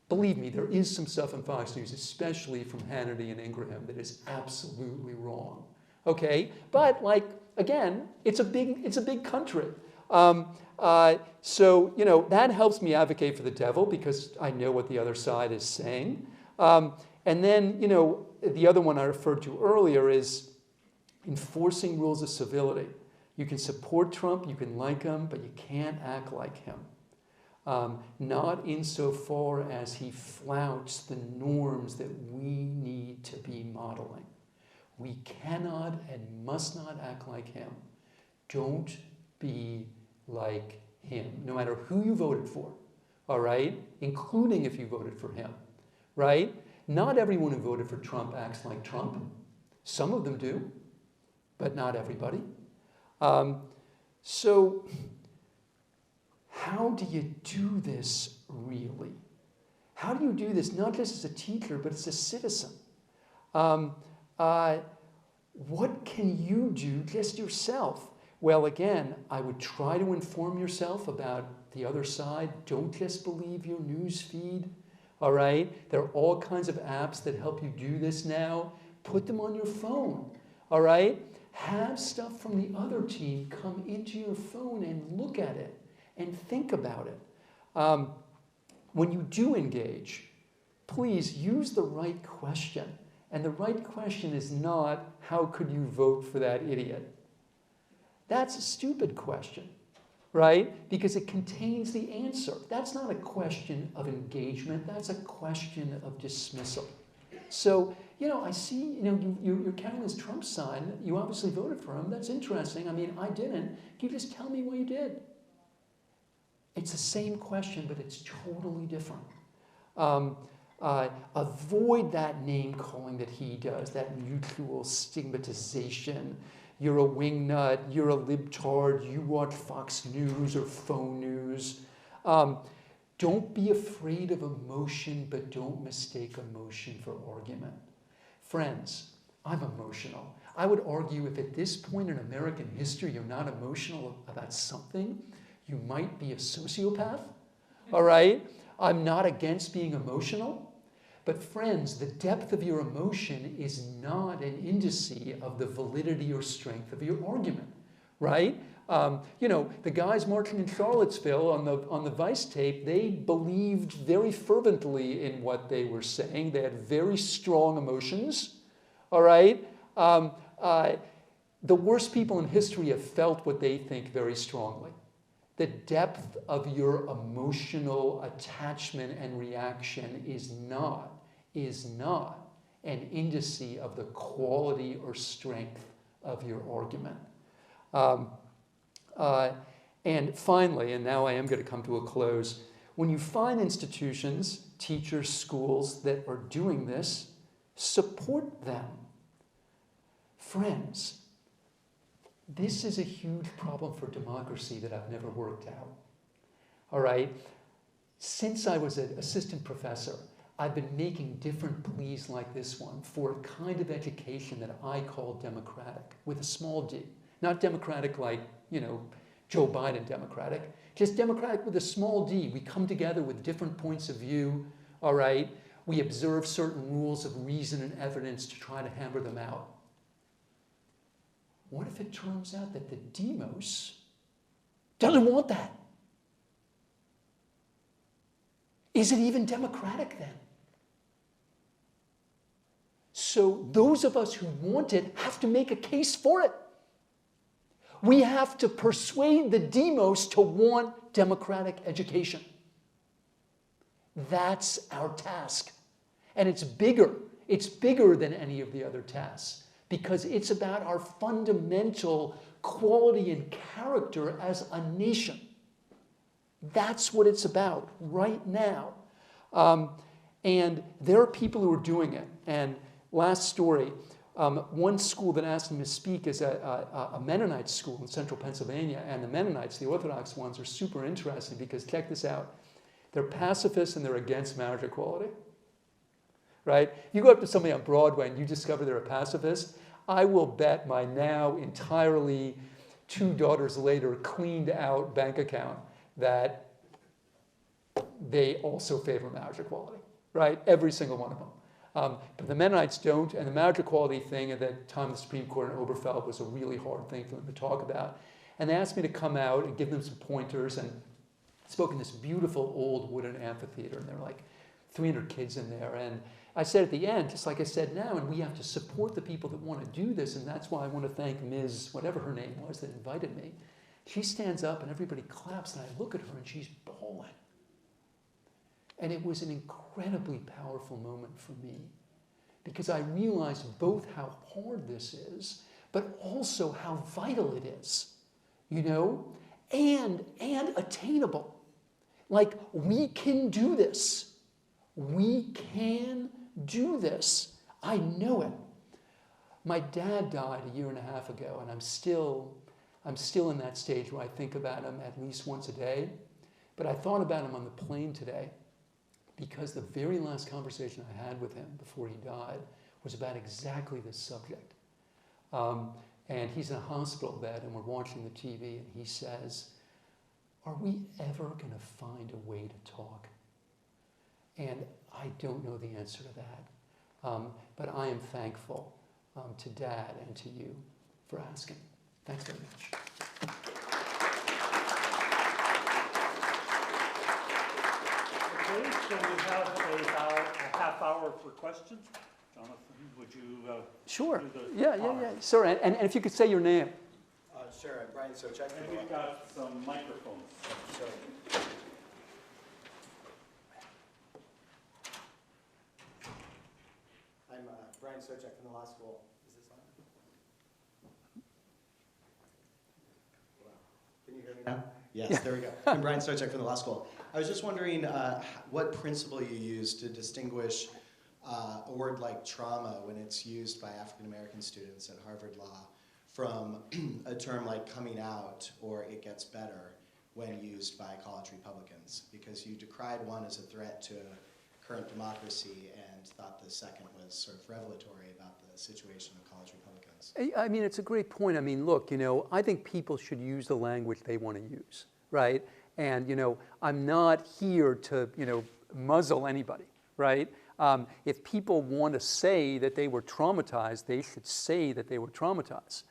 [SPEAKER 3] Believe me, there is some stuff on Fox News, especially from Hannity and Ingraham, that is absolutely wrong. okay? But like, again, it's a big country. So, you know, that helps me advocate for the devil because I know what the other side is saying. And then, you know, the other one I referred to earlier is enforcing rules of civility. You can support Trump, you can like him, but you can't act like him. Not insofar as he flouts the norms that we need to be modeling. We cannot and must not act like him. Don't be like him, no matter who you voted for, all right? Including if you voted for him, right? Not everyone who voted for Trump acts like Trump. Some of them do, but not everybody. So how do you do this really? How do you do this not just as a teacher, but as a citizen? What can you do just yourself? Well, again, I would try to inform yourself about the other side. Don't just believe your news feed, all right? There are all kinds of apps that help you do this now. Put them on your phone, all right? Have stuff from the other team come into your phone and look at it and think about it. When you do engage, please use the right question. And the right question is not, how could you vote for that idiot? That's a stupid question, right? Because it contains the answer. That's not a question of engagement. That's a question of dismissal. So, you know, I see, you know, you're carrying this Trump sign. You obviously voted for him. That's interesting. I mean, I didn't. Can you just tell me why you did? It's the same question, but it's totally different. Avoid that name calling that he does, that mutual stigmatization. You're a wingnut, you're a libtard, you watch Fox News or phone news. Don't be afraid of emotion, but don't mistake emotion for argument. Friends, I'm emotional. I would argue if at this point in American history you're not emotional about something, you might be a sociopath, all right? I'm not against being emotional, but friends, the depth of your emotion is not an indice of the validity or strength of your argument, right? You know, the guys marching in Charlottesville on the Vice tape, they believed very fervently in what they were saying. They had very strong emotions, all right? The worst people in history have felt what they think very strongly. The depth of your emotional attachment and reaction is not an indice of the quality or strength of your argument. And finally, and now I am going to come to a close, when you find institutions, teachers, schools that are doing this, support them. Friends, this is a huge problem for democracy that I've never worked out. All right? Since I was an assistant professor, I've been making different pleas like this one for a kind of education that I call democratic, with a small d. Not democratic like, you know, Joe Biden democratic, just democratic with a small d. We come together with different points of view, all right? We observe certain rules of reason and evidence to try to hammer them out. What if it turns out that the demos doesn't want that? Is it even democratic then? So those of us who want it have to make a case for it. We have to persuade the demos to want democratic education. That's our task. And it's bigger. It's bigger than any of the other tasks because it's about our fundamental quality and character as a nation. That's what it's about right now. And there are people who are doing it. And last story, one school that asked me to speak is a Mennonite school in central Pennsylvania. And the Mennonites, the Orthodox ones, are super interesting because check this out. They're pacifists and they're against marriage equality. Right? You go up to somebody on Broadway and you discover they're a pacifist, I will bet my now entirely 2 daughters later cleaned out bank account that they also favor marriage equality, right? Every single one of them. But the Mennonites don't, and the marriage equality thing at the time of the Supreme Court in Oberfeld was a really hard thing for them to talk about. And they asked me to come out and give them some pointers, and spoke in this beautiful old wooden amphitheater, and there were like 300 kids in there. And I said at the end, just like I said now, and we have to support the people that want to do this, and that's why I want to thank Ms. whatever her name was that invited me. She stands up and everybody claps, and I look at her and she's bawling. And it was an incredibly powerful moment for me, because I realized both how hard this is, but also how vital it is, you know, and attainable. Like, we can do this. We can do this. I know it. My dad died a year and a half ago, and I'm still in that stage where I think about him at least once a day. But I thought about him on the plane today, because the very last conversation I had with him before he died was about exactly this subject. And he's in a hospital bed, and we're watching the TV, and he says, "Are we ever going to find a way to talk?" And I don't know the answer to that. But I am thankful to Dad and to you for asking. Thanks very much.
[SPEAKER 2] Okay, so we have a half hour for questions. Jonathan, would you
[SPEAKER 3] Sure.
[SPEAKER 2] do the
[SPEAKER 3] Yeah. Sir, and if you could say your name.
[SPEAKER 4] Sure, I'm Brian Sochek.
[SPEAKER 2] And we've got some microphones.
[SPEAKER 4] Sure. I'm Brian Sochek from the law school. Is this on? Wow. Can you hear me now? Yes, yeah. There we go. I'm Brian Sochek from the law school. I was just wondering what principle you use to distinguish a word like trauma when it's used by African American students at Harvard Law from a term like coming out or it gets better when used by college Republicans, because you decried one as a threat to current democracy and thought the second was sort of revelatory about the situation of college Republicans.
[SPEAKER 3] I mean, it's a great point. I mean, look, you know, I think people should use the language they want to use, right? And, you know, I'm not here to, you know, muzzle anybody, right? If people want to say that they were traumatized, they should say that they were traumatized.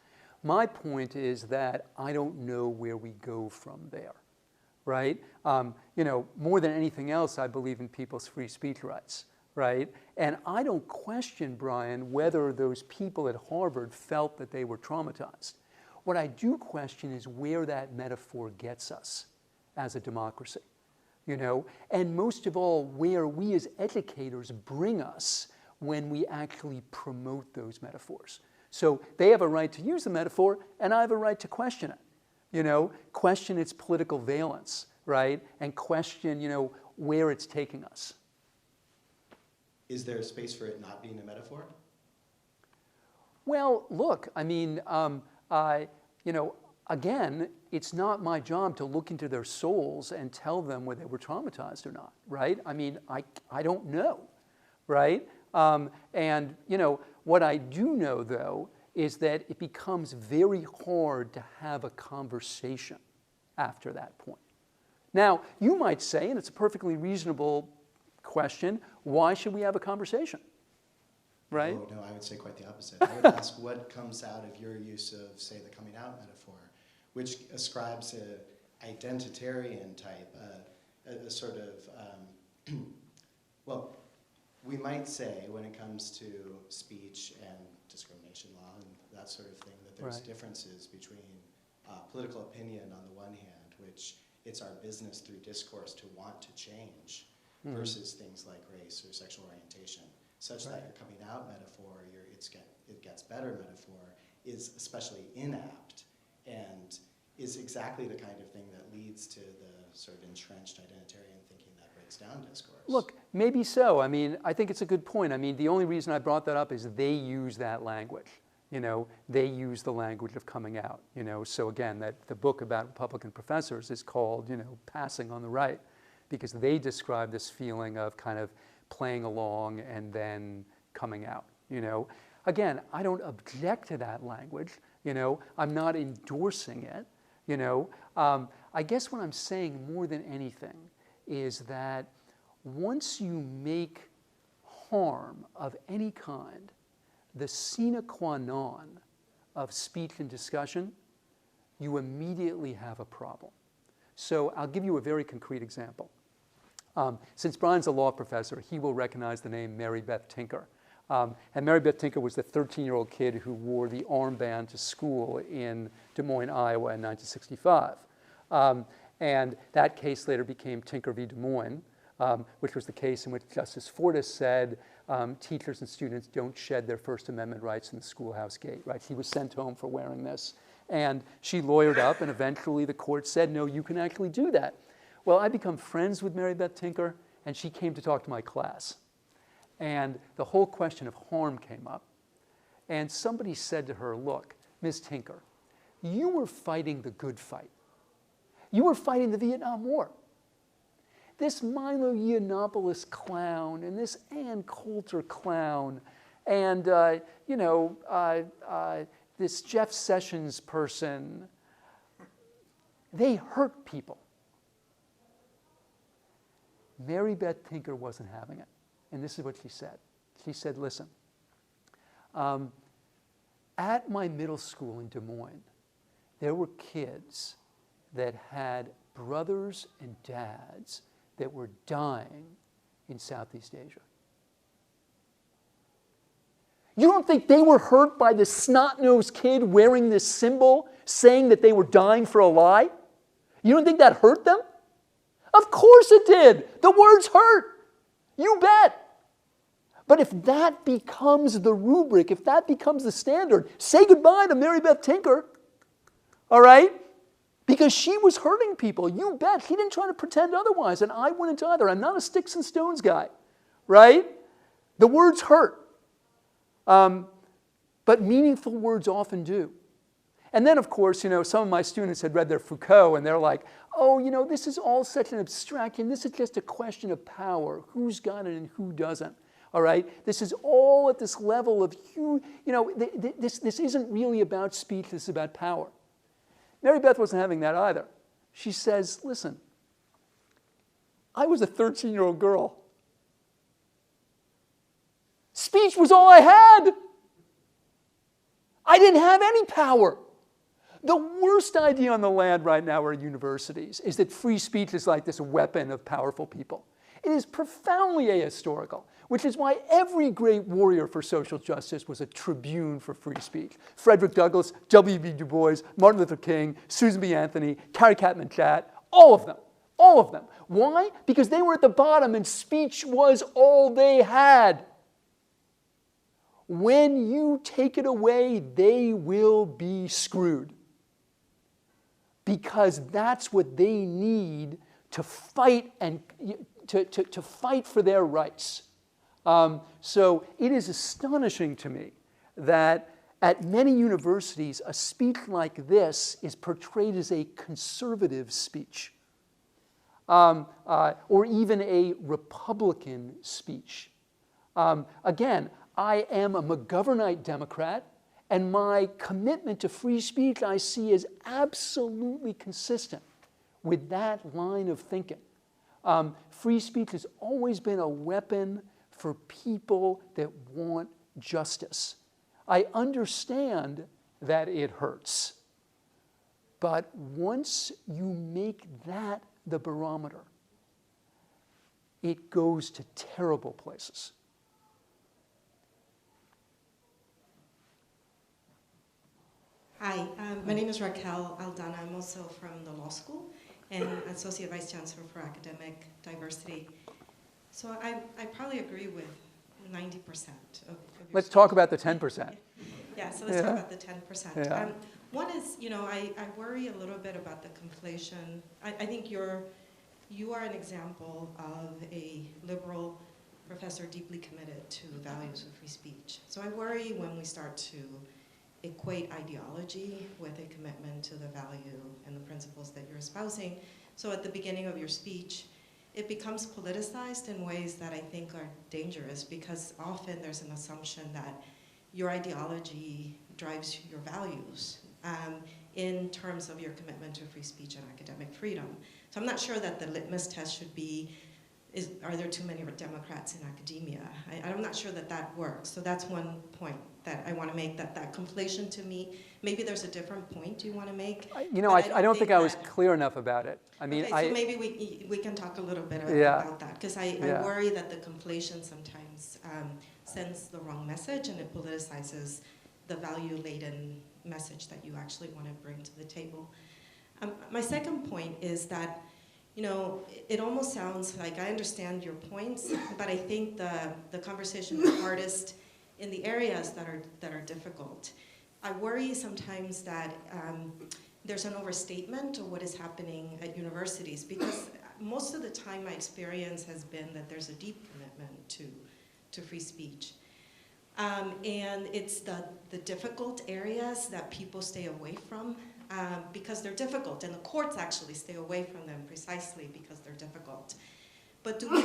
[SPEAKER 3] My point is that I don't know where we go from there, right? You know, more than anything else, I believe in people's free speech rights, right? And I don't question, Brian, whether those people at Harvard felt that they were traumatized. What I do question is where that metaphor gets us as a democracy, you know? And most of all, where we as educators bring us when we actually promote those metaphors. So they have a right to use the metaphor, and I have a right to question it. You know, question its political valence, right? And question, you know, where it's taking us.
[SPEAKER 4] Is there a space for it not being a metaphor?
[SPEAKER 3] Well, look, I mean, you know, again, it's not my job to look into their souls and tell them whether they were traumatized or not, right? I mean, I don't know, right? And, you know, what I do know, though, is that it becomes very hard to have a conversation after that point. Now, you might say, and it's a perfectly reasonable question, why should we have a conversation? Right?
[SPEAKER 4] Oh, no, I would say quite the opposite. I would ask what comes out of your use of, say, the coming out metaphor, which ascribes a identitarian type, a sort of, well, we might say when it comes to speech and discrimination law and that sort of thing that there's differences between political opinion on the one hand, which it's our business through discourse to want to change, versus things like race or sexual orientation, such that your coming out metaphor, your it gets better metaphor, is especially inapt and is exactly the kind of thing that leads to the sort of entrenched identitarian thinking that breaks down discourse.
[SPEAKER 3] Look, maybe so. I mean, I think it's a good point. I mean, the only reason I brought that up is they use that language. You know, they use the language of coming out. You know, so again, that the book about Republican professors is called, you know, Passing on the Right, because they describe this feeling of kind of playing along and then coming out. You know, again, I don't object to that language. You know, I'm not endorsing it. You know, I guess what I'm saying more than anything is that once you make harm of any kind the sine qua non of speech and discussion, you immediately have a problem. So I'll give you a very concrete example. Since Brian's a law professor, he will recognize the name Mary Beth Tinker. And Mary Beth Tinker was the 13-year-old kid who wore the armband to school in Des Moines, Iowa in 1965. And that case later became Tinker v. Des Moines, which was the case in which Justice Fortas said teachers and students don't shed their First Amendment rights in the schoolhouse gate, right? He was sent home for wearing this. And she lawyered up, and eventually the court said, no, you can actually do that. Well, I become friends with Mary Beth Tinker, and she came to talk to my class. And the whole question of harm came up. And somebody said to her, look, Ms. Tinker, you were fighting the good fight. You were fighting the Vietnam War. This Milo Yiannopoulos clown and this Ann Coulter clown and, this Jeff Sessions person, they hurt people. Mary Beth Tinker wasn't having it. And this is what she said. She said, listen, at my middle school in Des Moines, there were kids that had brothers and dads that were dying in Southeast Asia. You don't think they were hurt by this snot-nosed kid wearing this symbol saying that they were dying for a lie? You don't think that hurt them? Of course it did. The words hurt. You bet. But if that becomes the rubric, if that becomes the standard, say goodbye to Mary Beth Tinker, all right? Because she was hurting people. You bet. She didn't try to pretend otherwise, and I wouldn't either. I'm not a sticks and stones guy, right? The words hurt. But meaningful words often do. And then, of course, some of my students had read their Foucault, and they're like, oh, this is all such an abstraction. This is just a question of power. Who's got it and who doesn't? All right? This is all at this level of, this isn't really about speech. This is about power. Mary Beth wasn't having that either. She says, listen, I was a 13-year-old girl. Speech was all I had. I didn't have any power. The worst idea on the land right now are universities is that free speech is like this weapon of powerful people. It is profoundly ahistorical, which is why every great warrior for social justice was a tribune for free speech. Frederick Douglass, W.B. Du Bois, Martin Luther King, Susan B. Anthony, Carrie Catman Chatt, all of them. All of them. Why? Because they were at the bottom and speech was all they had. When you take it away, they will be screwed. Because that's what they need to fight and to fight for their rights. So it is astonishing to me that at many universities, a speech like this is portrayed as a conservative speech, or even a Republican speech. Again, I am a McGovernite Democrat, and my commitment to free speech I see as absolutely consistent with that line of thinking. Free speech has always been a weapon for people that want justice. I understand that it hurts, but once you make that the barometer, it goes to terrible places.
[SPEAKER 5] Hi, my name is Raquel Aldana. I'm also from the law school and Associate Vice Chancellor for Academic Diversity. So I probably agree with 90% of your
[SPEAKER 3] Let's talk about the 10%.
[SPEAKER 5] Yeah, so let's talk about the 10%.
[SPEAKER 3] Yeah.
[SPEAKER 5] One is, I worry a little bit about the conflation. I think you are an example of a liberal professor deeply committed to the values of free speech. So I worry when we start to equate ideology with a commitment to the value and the principles that you're espousing. So at the beginning of your speech, it becomes politicized in ways that I think are dangerous because often there's an assumption that your ideology drives your values in terms of your commitment to free speech and academic freedom. So I'm not sure that the litmus test should be are there too many Democrats in academia? I'm not sure that that works. So that's one point that I want to make, that conflation to me, maybe there's a different point you want to make.
[SPEAKER 3] I don't think I was clear enough about it. I mean,
[SPEAKER 5] okay, so maybe we can talk a little bit about that, because I worry that the conflation sometimes sends the wrong message, and it politicizes the value-laden message that you actually want to bring to the table. My second point is that, it almost sounds like I understand your points, but I think the conversation is hardest in the areas that are difficult. I worry sometimes that there's an overstatement of what is happening at universities, because most of the time my experience has been that there's a deep commitment to free speech. And it's the difficult areas that people stay away from because they're difficult, and the courts actually stay away from them precisely because they're difficult. But do we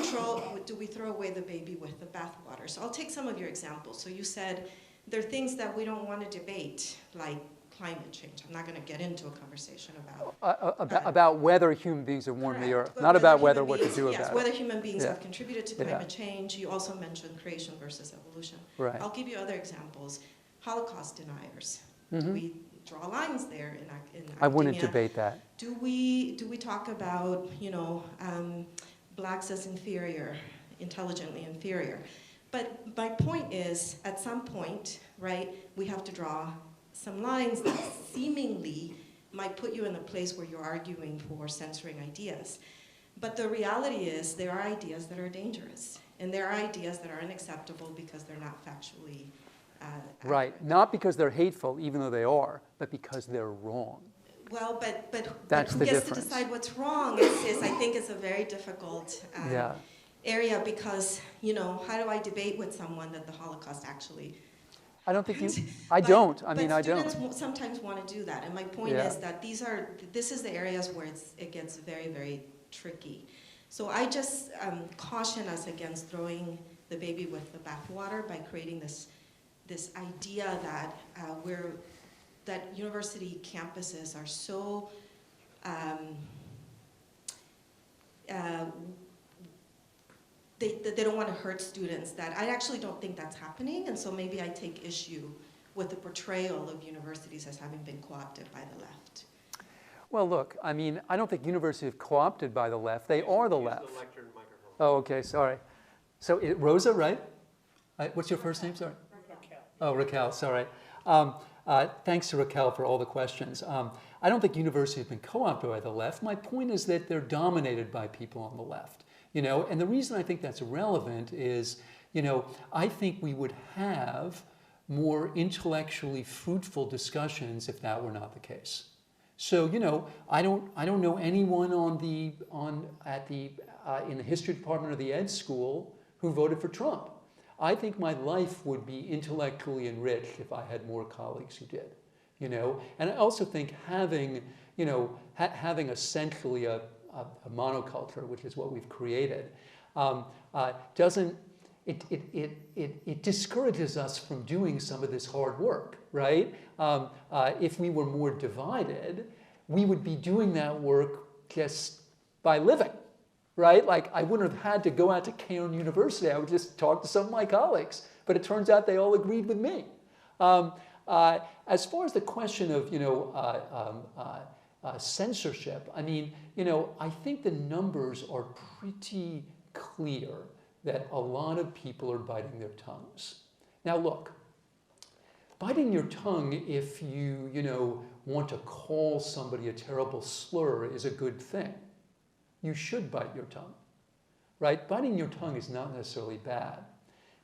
[SPEAKER 5] throw away the baby with the bathwater? So I'll take some of your examples. So you said there are things that we don't want to debate, like climate change. I'm not going to get into a conversation
[SPEAKER 3] about whether human beings have warmed the earth, not about what to do about it.
[SPEAKER 5] Yes, whether human beings have contributed to climate change. You also mentioned creation versus evolution.
[SPEAKER 3] Right.
[SPEAKER 5] I'll give you other examples. Holocaust deniers. Do we draw lines there in academia?
[SPEAKER 3] I wouldn't debate that.
[SPEAKER 5] Do we talk about blacks as inferior, intelligently inferior? But my point is, at some point, right, we have to draw some lines that seemingly might put you in a place where you're arguing for censoring ideas. But the reality is there are ideas that are dangerous, and there are ideas that are unacceptable because they're not factually
[SPEAKER 3] right,
[SPEAKER 5] accurate.
[SPEAKER 3] not because they're hateful, even though they are, but because they're wrong.
[SPEAKER 5] Well, but
[SPEAKER 3] That's
[SPEAKER 5] who
[SPEAKER 3] the
[SPEAKER 5] gets
[SPEAKER 3] difference.
[SPEAKER 5] to decide what's wrong is I think, is a very difficult area, because, how do I debate with someone that the Holocaust actually
[SPEAKER 3] I don't think you,
[SPEAKER 5] I
[SPEAKER 3] don't.
[SPEAKER 5] But students sometimes want to do that, and my point is that this is the areas where it gets very, very tricky. So I just caution us against throwing the baby with the bathwater by creating this idea that that university campuses are so they don't want to hurt students, that I actually don't think that's happening, and so maybe I take issue with the portrayal of universities as having been co-opted by the left.
[SPEAKER 3] Well, look, I mean, I don't think universities are co-opted by the left. They are the left.
[SPEAKER 6] The lectern microphone.
[SPEAKER 3] Oh, okay, sorry. So Rosa, right? What's your first name? Sorry.
[SPEAKER 1] Raquel.
[SPEAKER 3] Oh, Raquel, sorry. Thanks to Raquel for all the questions. I don't think universities have been co-opted by the left. My point is that they're dominated by people on the left. And the reason I think that's relevant is, I think we would have more intellectually fruitful discussions if that were not the case. So, I don't know anyone in the history department or the ed school who voted for Trump. I think my life would be intellectually enriched if I had more colleagues who did, And I also think having essentially a monoculture, which is what we've created, it discourages us from doing some of this hard work, right? If we were more divided, we would be doing that work just by living, right? Like, I wouldn't have had to go out to Cairn University. I would just talk to some of my colleagues. But it turns out they all agreed with me. As far as the question of, censorship, I mean, I think the numbers are pretty clear that a lot of people are biting their tongues. Now, look, biting your tongue if you, want to call somebody a terrible slur is a good thing. You should bite your tongue, right? Biting your tongue is not necessarily bad.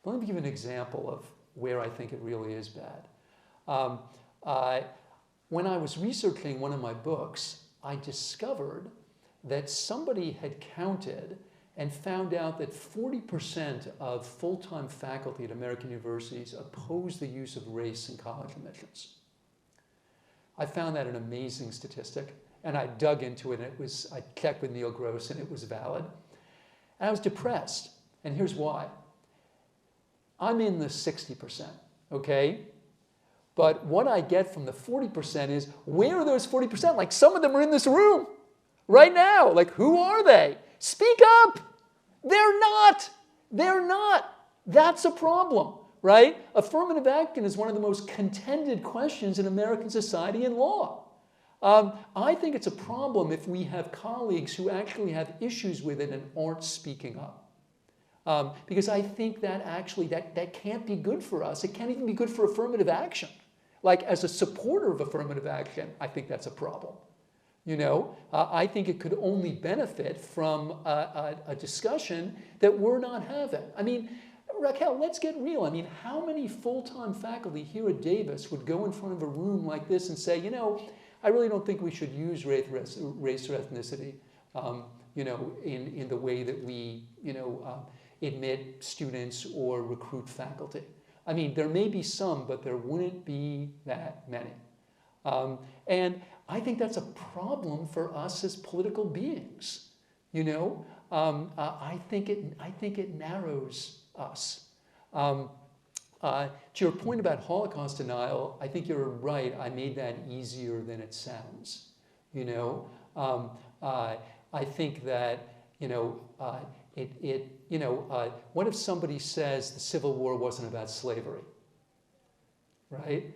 [SPEAKER 3] But let me give you an example of where I think it really is bad. When I was researching one of my books, I discovered that somebody had counted and found out that 40% of full-time faculty at American universities oppose the use of race in college admissions. I found that an amazing statistic, and I dug into it, and I checked with Neil Gross, and it was valid. And I was depressed, and here's why. I'm in the 60%, okay? But what I get from the 40% is, where are those 40%? Like, some of them are in this room right now. Like, who are they? Speak up. They're not. They're not. That's a problem, right? Affirmative action is one of the most contended questions in American society and law. I think it's a problem if we have colleagues who actually have issues with it and aren't speaking up. Because I think that actually, that can't be good for us. It can't even be good for affirmative action. Like, as a supporter of affirmative action, I think that's a problem. You know, I think it could only benefit from a discussion that we're not having. I mean, Raquel, let's get real. I mean, how many full-time faculty here at Davis would go in front of a room like this and say, you know, I really don't think we should use race or ethnicity, you know, in the way that we, you know, admit students or recruit faculty. I mean, there may be some, but there wouldn't be that many. And I think that's a problem for us as political beings. You know, I think it narrows us. To your point about Holocaust denial, I think you're right. I made that easier than it sounds. You know, I think that, you know, what if somebody says the Civil War wasn't about slavery, right?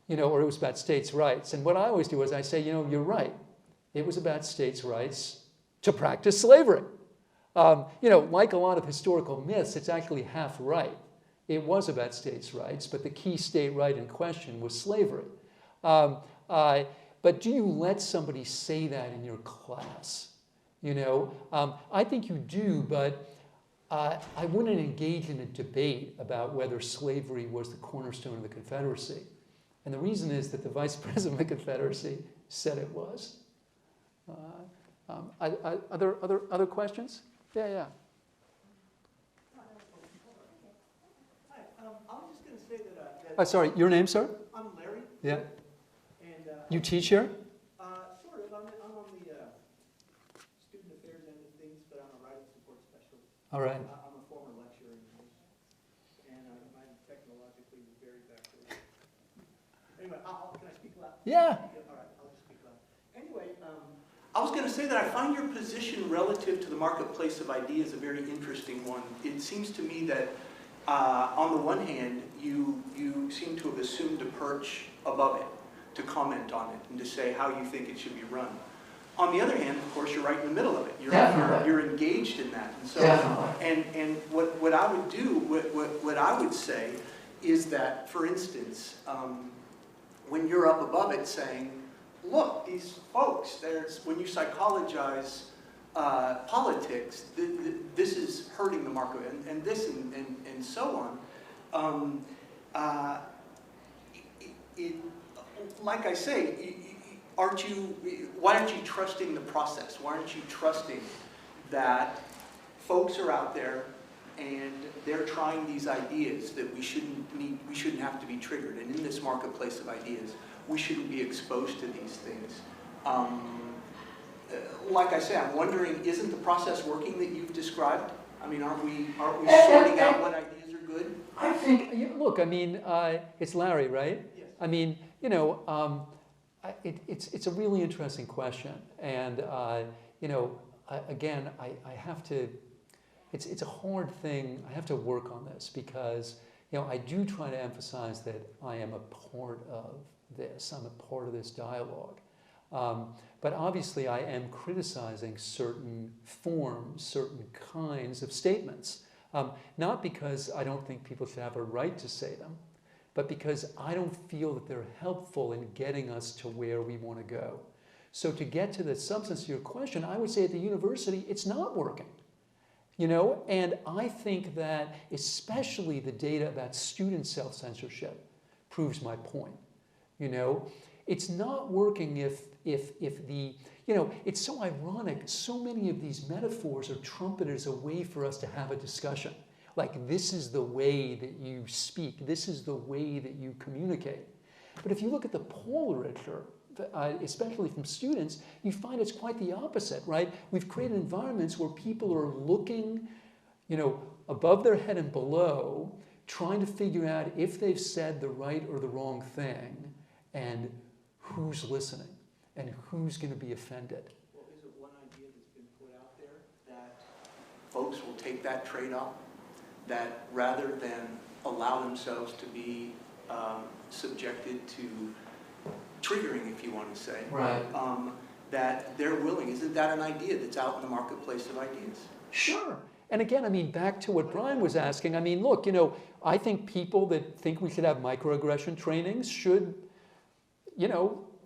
[SPEAKER 3] You know, or it was about states' rights. And what I always do is I say, you know, you're right. It was about states' rights to practice slavery. You know, like a lot of historical myths, it's actually half right. It was about states' rights, but the key state right in question was slavery. But do you let somebody say that in your class? You know, I think you do, but I wouldn't engage in a debate about whether slavery was the cornerstone of the Confederacy. And the reason is that the Vice President of the Confederacy said it was. Other questions? Yeah.
[SPEAKER 6] Hi, I was just going to say that...
[SPEAKER 3] Sorry, your name, sir?
[SPEAKER 6] I'm Larry.
[SPEAKER 3] Yeah.
[SPEAKER 6] And
[SPEAKER 3] you teach here?
[SPEAKER 6] Sort of. I'm on the student affairs end of things, but I'm a writing support specialist.
[SPEAKER 3] All right.
[SPEAKER 6] I'm a former lecturer in English, and I'm technologically very backward. Anyway, can I speak loud?
[SPEAKER 3] Yeah.
[SPEAKER 6] All right, I'll just speak loud. Anyway, I was going to say that I find your position relative to the marketplace of ideas a very interesting one. It seems to me that on the one hand, you seem to have assumed a perch above it, to comment on it, and to say how you think it should be run. On the other hand, of course, you're right in the middle of it. You're engaged in that. And so, and what I would do, what I would say is that, for instance, when you're up above it saying, look, these folks, when you psychologize politics, this is hurting the market, and this and so on. Like I say, why aren't you trusting the process? Why aren't you trusting that folks are out there and they're trying these ideas that we shouldn't have to be triggered, and in this marketplace of ideas, we shouldn't be exposed to these things. Like I say, I'm wondering, isn't the process working that you've described? I mean, aren't we sorting out what ideas are good?
[SPEAKER 3] I think, look, I mean, it's Larry, right?
[SPEAKER 6] Yes.
[SPEAKER 3] I mean, you know, it's a really interesting question. And, you know, again, I have to, it's a hard thing. I have to work on this because, you know, I do try to emphasize that I am a part of this. I'm a part of this dialogue. But obviously I am criticizing certain forms, certain kinds of statements. Not because I don't think people should have a right to say them, but because I don't feel that they're helpful in getting us to where we want to go. So to get to the substance of your question, I would say at the university, it's not working. You know, and I think that especially the data about student self-censorship proves my point. You know, it's not working if the, you know, it's so ironic. So many of these metaphors are trumpeted as a way for us to have a discussion. Like, this is the way that you speak. This is the way that you communicate. But if you look at the poll literature, especially from students, you find it's quite the opposite, right? We've created environments where people are looking, you know, above their head and below, trying to figure out if they've said the right or the wrong thing, and who's listening, and who's going to be offended.
[SPEAKER 6] Well, is it one idea that's been put out there that folks will take that trade-off, that rather than allow themselves to be subjected to triggering, if you want to say,
[SPEAKER 3] Right.
[SPEAKER 6] That they're willing. Isn't that an idea that's out in the marketplace of ideas?
[SPEAKER 3] Sure. And again, I mean, back to what Brian was asking, I mean, look, I think people that think we should have microaggression trainings should,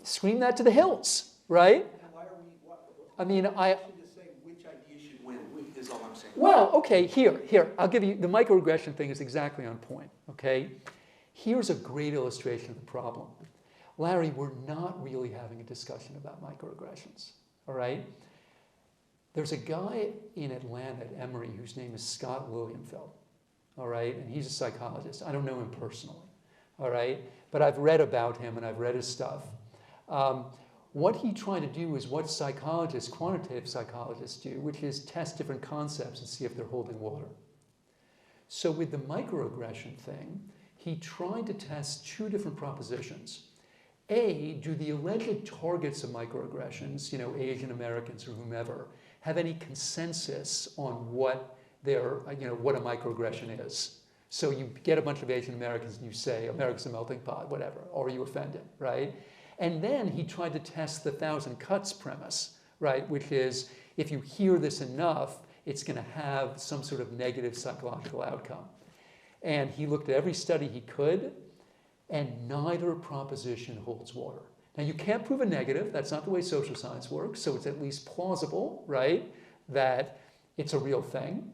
[SPEAKER 3] scream that to the hills, right?
[SPEAKER 6] Why are we,
[SPEAKER 3] I mean,
[SPEAKER 6] should just say which idea should win, is all I'm saying.
[SPEAKER 3] Well, okay, here, I'll give you, the microaggression thing is exactly on point, okay? Here's a great illustration of the problem. Larry, we're not really having a discussion about microaggressions, all right? There's a guy in Atlanta at Emory whose name is Scott Lilienfeld, all right? And he's a psychologist. I don't know him personally, all right? But I've read about him and I've read his stuff. What he tried to do is what psychologists, quantitative psychologists do, which is test different concepts and see if they're holding water. So with the microaggression thing, he tried to test two different propositions. A, do the alleged targets of microaggressions, Asian Americans or whomever, have any consensus on what what a microaggression is? So you get a bunch of Asian Americans and you say, America's a melting pot, whatever, or are you offended, right? And then he tried to test the 1,000 cuts premise, right? Which is, if you hear this enough, it's going to have some sort of negative psychological outcome. And he looked at every study he could, and neither proposition holds water. Now, you can't prove a negative. That's not the way social science works. So it's at least plausible, right, that it's a real thing.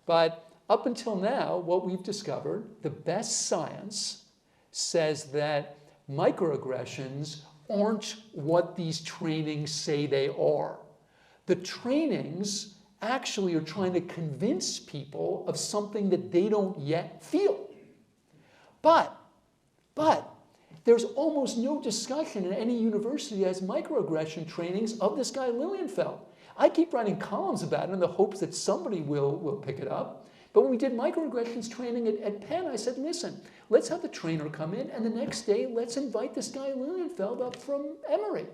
[SPEAKER 3] But up until now, what we've discovered, the best science says that microaggressions aren't what these trainings say they are. The trainings actually are trying to convince people of something that they don't yet feel. But there's almost no discussion in any university as microaggression trainings of this guy Lilienfeld. I keep writing columns about it in the hopes that somebody will pick it up. But when we did microaggressions training at Penn, I said, listen, let's have the trainer come in, and the next day, let's invite this guy Lilienfeld up from Emory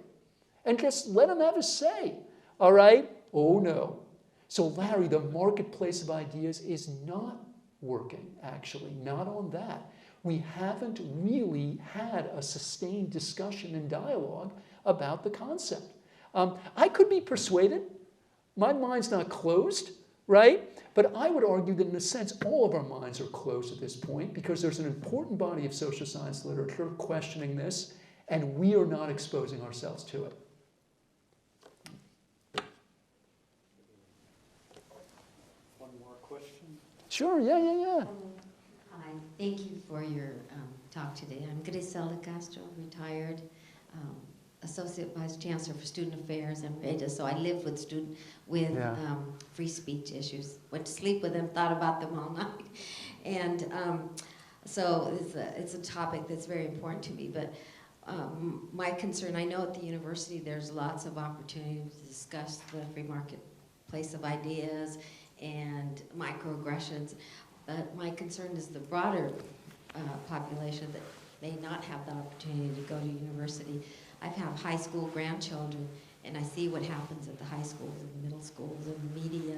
[SPEAKER 3] and just let him have a say, all right? Oh, no. So, Larry, the marketplace of ideas is not working, actually, not on that. We haven't really had a sustained discussion and dialogue about the concept. I could be persuaded. My mind's not closed, right? But I would argue that in a sense, all of our minds are closed at this point because there's an important body of social science literature questioning this, and we are not exposing ourselves to it.
[SPEAKER 2] One more question?
[SPEAKER 3] Sure, yeah.
[SPEAKER 7] Hi, thank you for your talk today. I'm Grisela Castro, retired Associate Vice Chancellor for Student Affairs and Pages. So I live with free speech issues. Went to sleep with them, thought about them all night. And so it's a topic that's very important to me. But my concern, I know at the university there's lots of opportunities to discuss the free marketplace of ideas and microaggressions. But my concern is the broader population that may not have the opportunity to go to university. I have high school grandchildren, and I see what happens at the high schools and middle schools and the media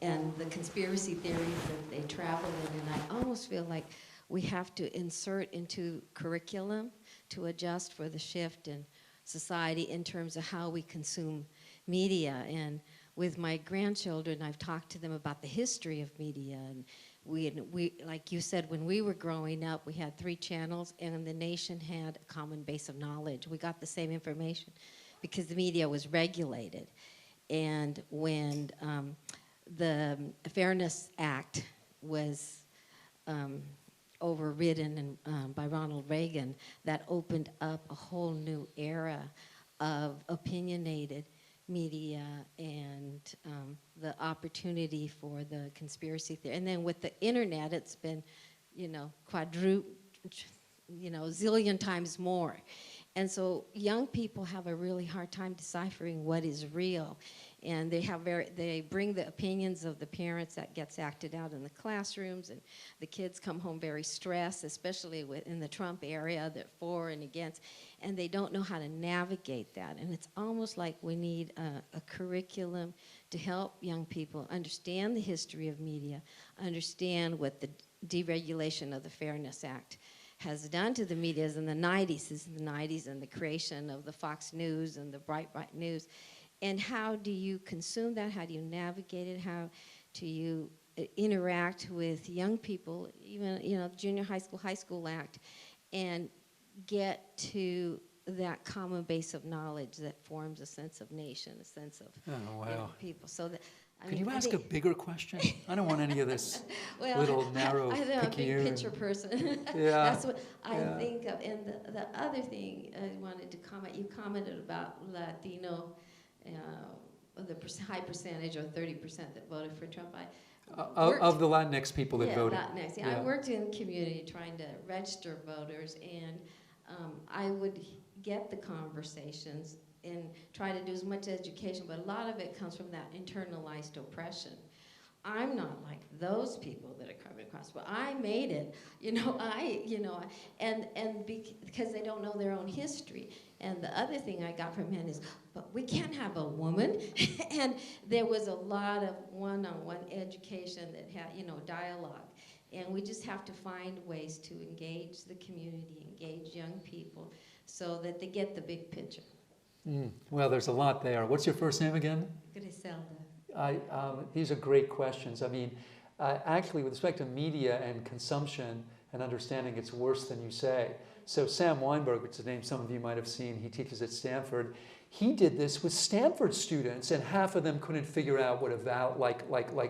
[SPEAKER 7] and the conspiracy theories that they travel in. And I almost feel like we have to insert into curriculum to adjust for the shift in society in terms of how we consume media. And with my grandchildren, I've talked to them about the history of media. And we, like you said, when we were growing up, we had 3 channels, and the nation had a common base of knowledge. We got the same information because the media was regulated. And when the Fairness Act was overridden by Ronald Reagan, that opened up a whole new era of opinionated media and the opportunity for the conspiracy theory. And then with the internet, it's been, zillion times more. And so young people have a really hard time deciphering what is real. And they bring the opinions of the parents that gets acted out in the classrooms, and the kids come home very stressed, especially in the Trump area, they're for and against, and they don't know how to navigate that. And it's almost like we need a curriculum to help young people understand the history of media, understand what the deregulation of the Fairness Act has done to the medias in the 90s, and the creation of the Fox News and the Bright News. And how do you consume that? How do you navigate it? How do you interact with young people, even, junior high school act, and get to that common base of knowledge that forms a sense of nation, a sense of people. So that,
[SPEAKER 3] Could you ask a bigger question? I don't want any of this little narrow,
[SPEAKER 7] I'm a big picture person.
[SPEAKER 3] Yeah.
[SPEAKER 7] That's what I think of. And the other thing I wanted to comment, you commented about Latino, the high percentage, or 30% that voted for Trump.
[SPEAKER 3] Of the Latinx people that voted.
[SPEAKER 7] Latinx. Yeah, I worked in the community trying to register voters, and I would get the conversations and try to do as much education, but a lot of it comes from that internalized oppression. I'm not like those people that are coming across, but I made it, because they don't know their own history. And the other thing I got from him is, but we can't have a woman. And there was a lot of one-on-one education that had, dialogue. And we just have to find ways to engage the community, engage young people, so that they get the big picture.
[SPEAKER 3] Well, there's a lot there. What's your first name again?
[SPEAKER 7] Griselda.
[SPEAKER 3] These are great questions. I mean, actually, with respect to media and consumption and understanding, it's worse than you say. So Sam Weinberg, which is a name some of you might have seen, he teaches at Stanford. He did this with Stanford students, and half of them couldn't figure out what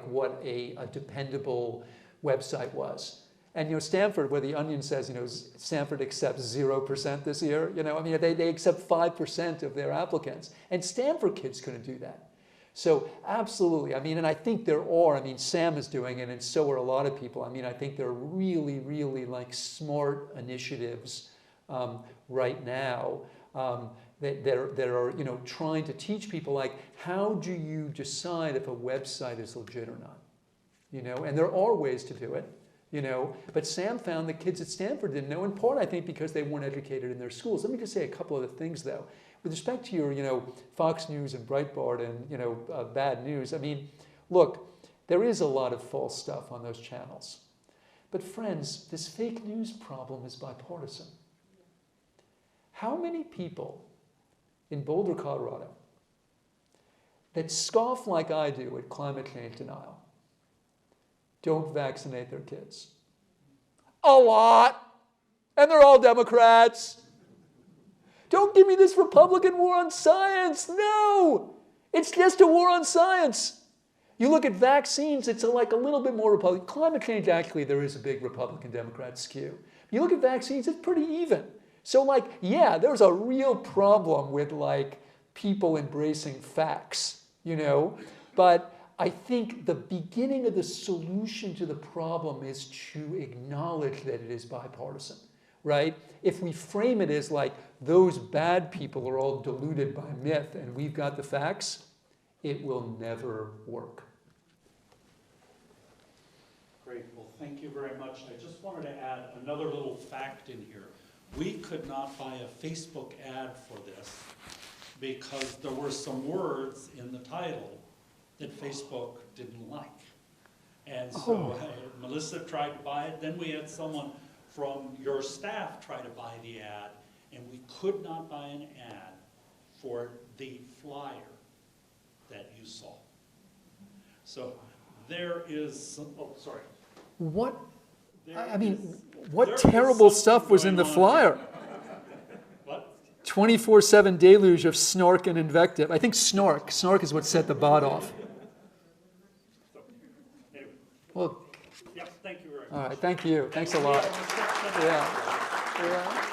[SPEAKER 3] what a dependable website was. And Stanford, where the Onion says, Stanford accepts 0% this year. They accept 5% of their applicants, and Stanford kids couldn't do that. So absolutely, and I think there are. Sam is doing it, and so are a lot of people. I think there are really, really smart initiatives right now that are trying to teach people how do you decide if a website is legit or not. And there are ways to do it. But Sam found that kids at Stanford didn't know, in part, I think, because they weren't educated in their schools. Let me just say a couple other things, though. With respect to your, Fox News and Breitbart and, bad news, look, there is a lot of false stuff on those channels. But friends, this fake news problem is bipartisan. How many people in Boulder, Colorado, that scoff like I do at climate change denial don't vaccinate their kids? A lot. And they're all Democrats. Don't give me this Republican war on science. No. It's just a war on science. You look at vaccines, it's a little bit more Republican. Climate change, actually, there is a big Republican-Democrat skew. You look at vaccines, it's pretty even. So, there's a real problem with, people embracing facts, But I think the beginning of the solution to the problem is to acknowledge that it is bipartisan, right? If we frame it as those bad people are all deluded by myth and we've got the facts, it will never work.
[SPEAKER 2] Great. Well, thank you very much. I just wanted to add another little fact in here. We could not buy a Facebook ad for this because there were some words in the title that Facebook didn't like. And so Melissa tried to buy it. Then we had someone from your staff try to buy the ad, and we could not buy an ad for the flyer that you saw. So there is some,
[SPEAKER 3] What?
[SPEAKER 2] There
[SPEAKER 3] what terrible stuff was in the flyer?
[SPEAKER 2] What?
[SPEAKER 3] 24/7 deluge of snark and invective. I think snark. Snark is what set the bot off. Well,
[SPEAKER 2] Yes, thank you very much.
[SPEAKER 3] all right, thank you. Thanks a lot. Yeah.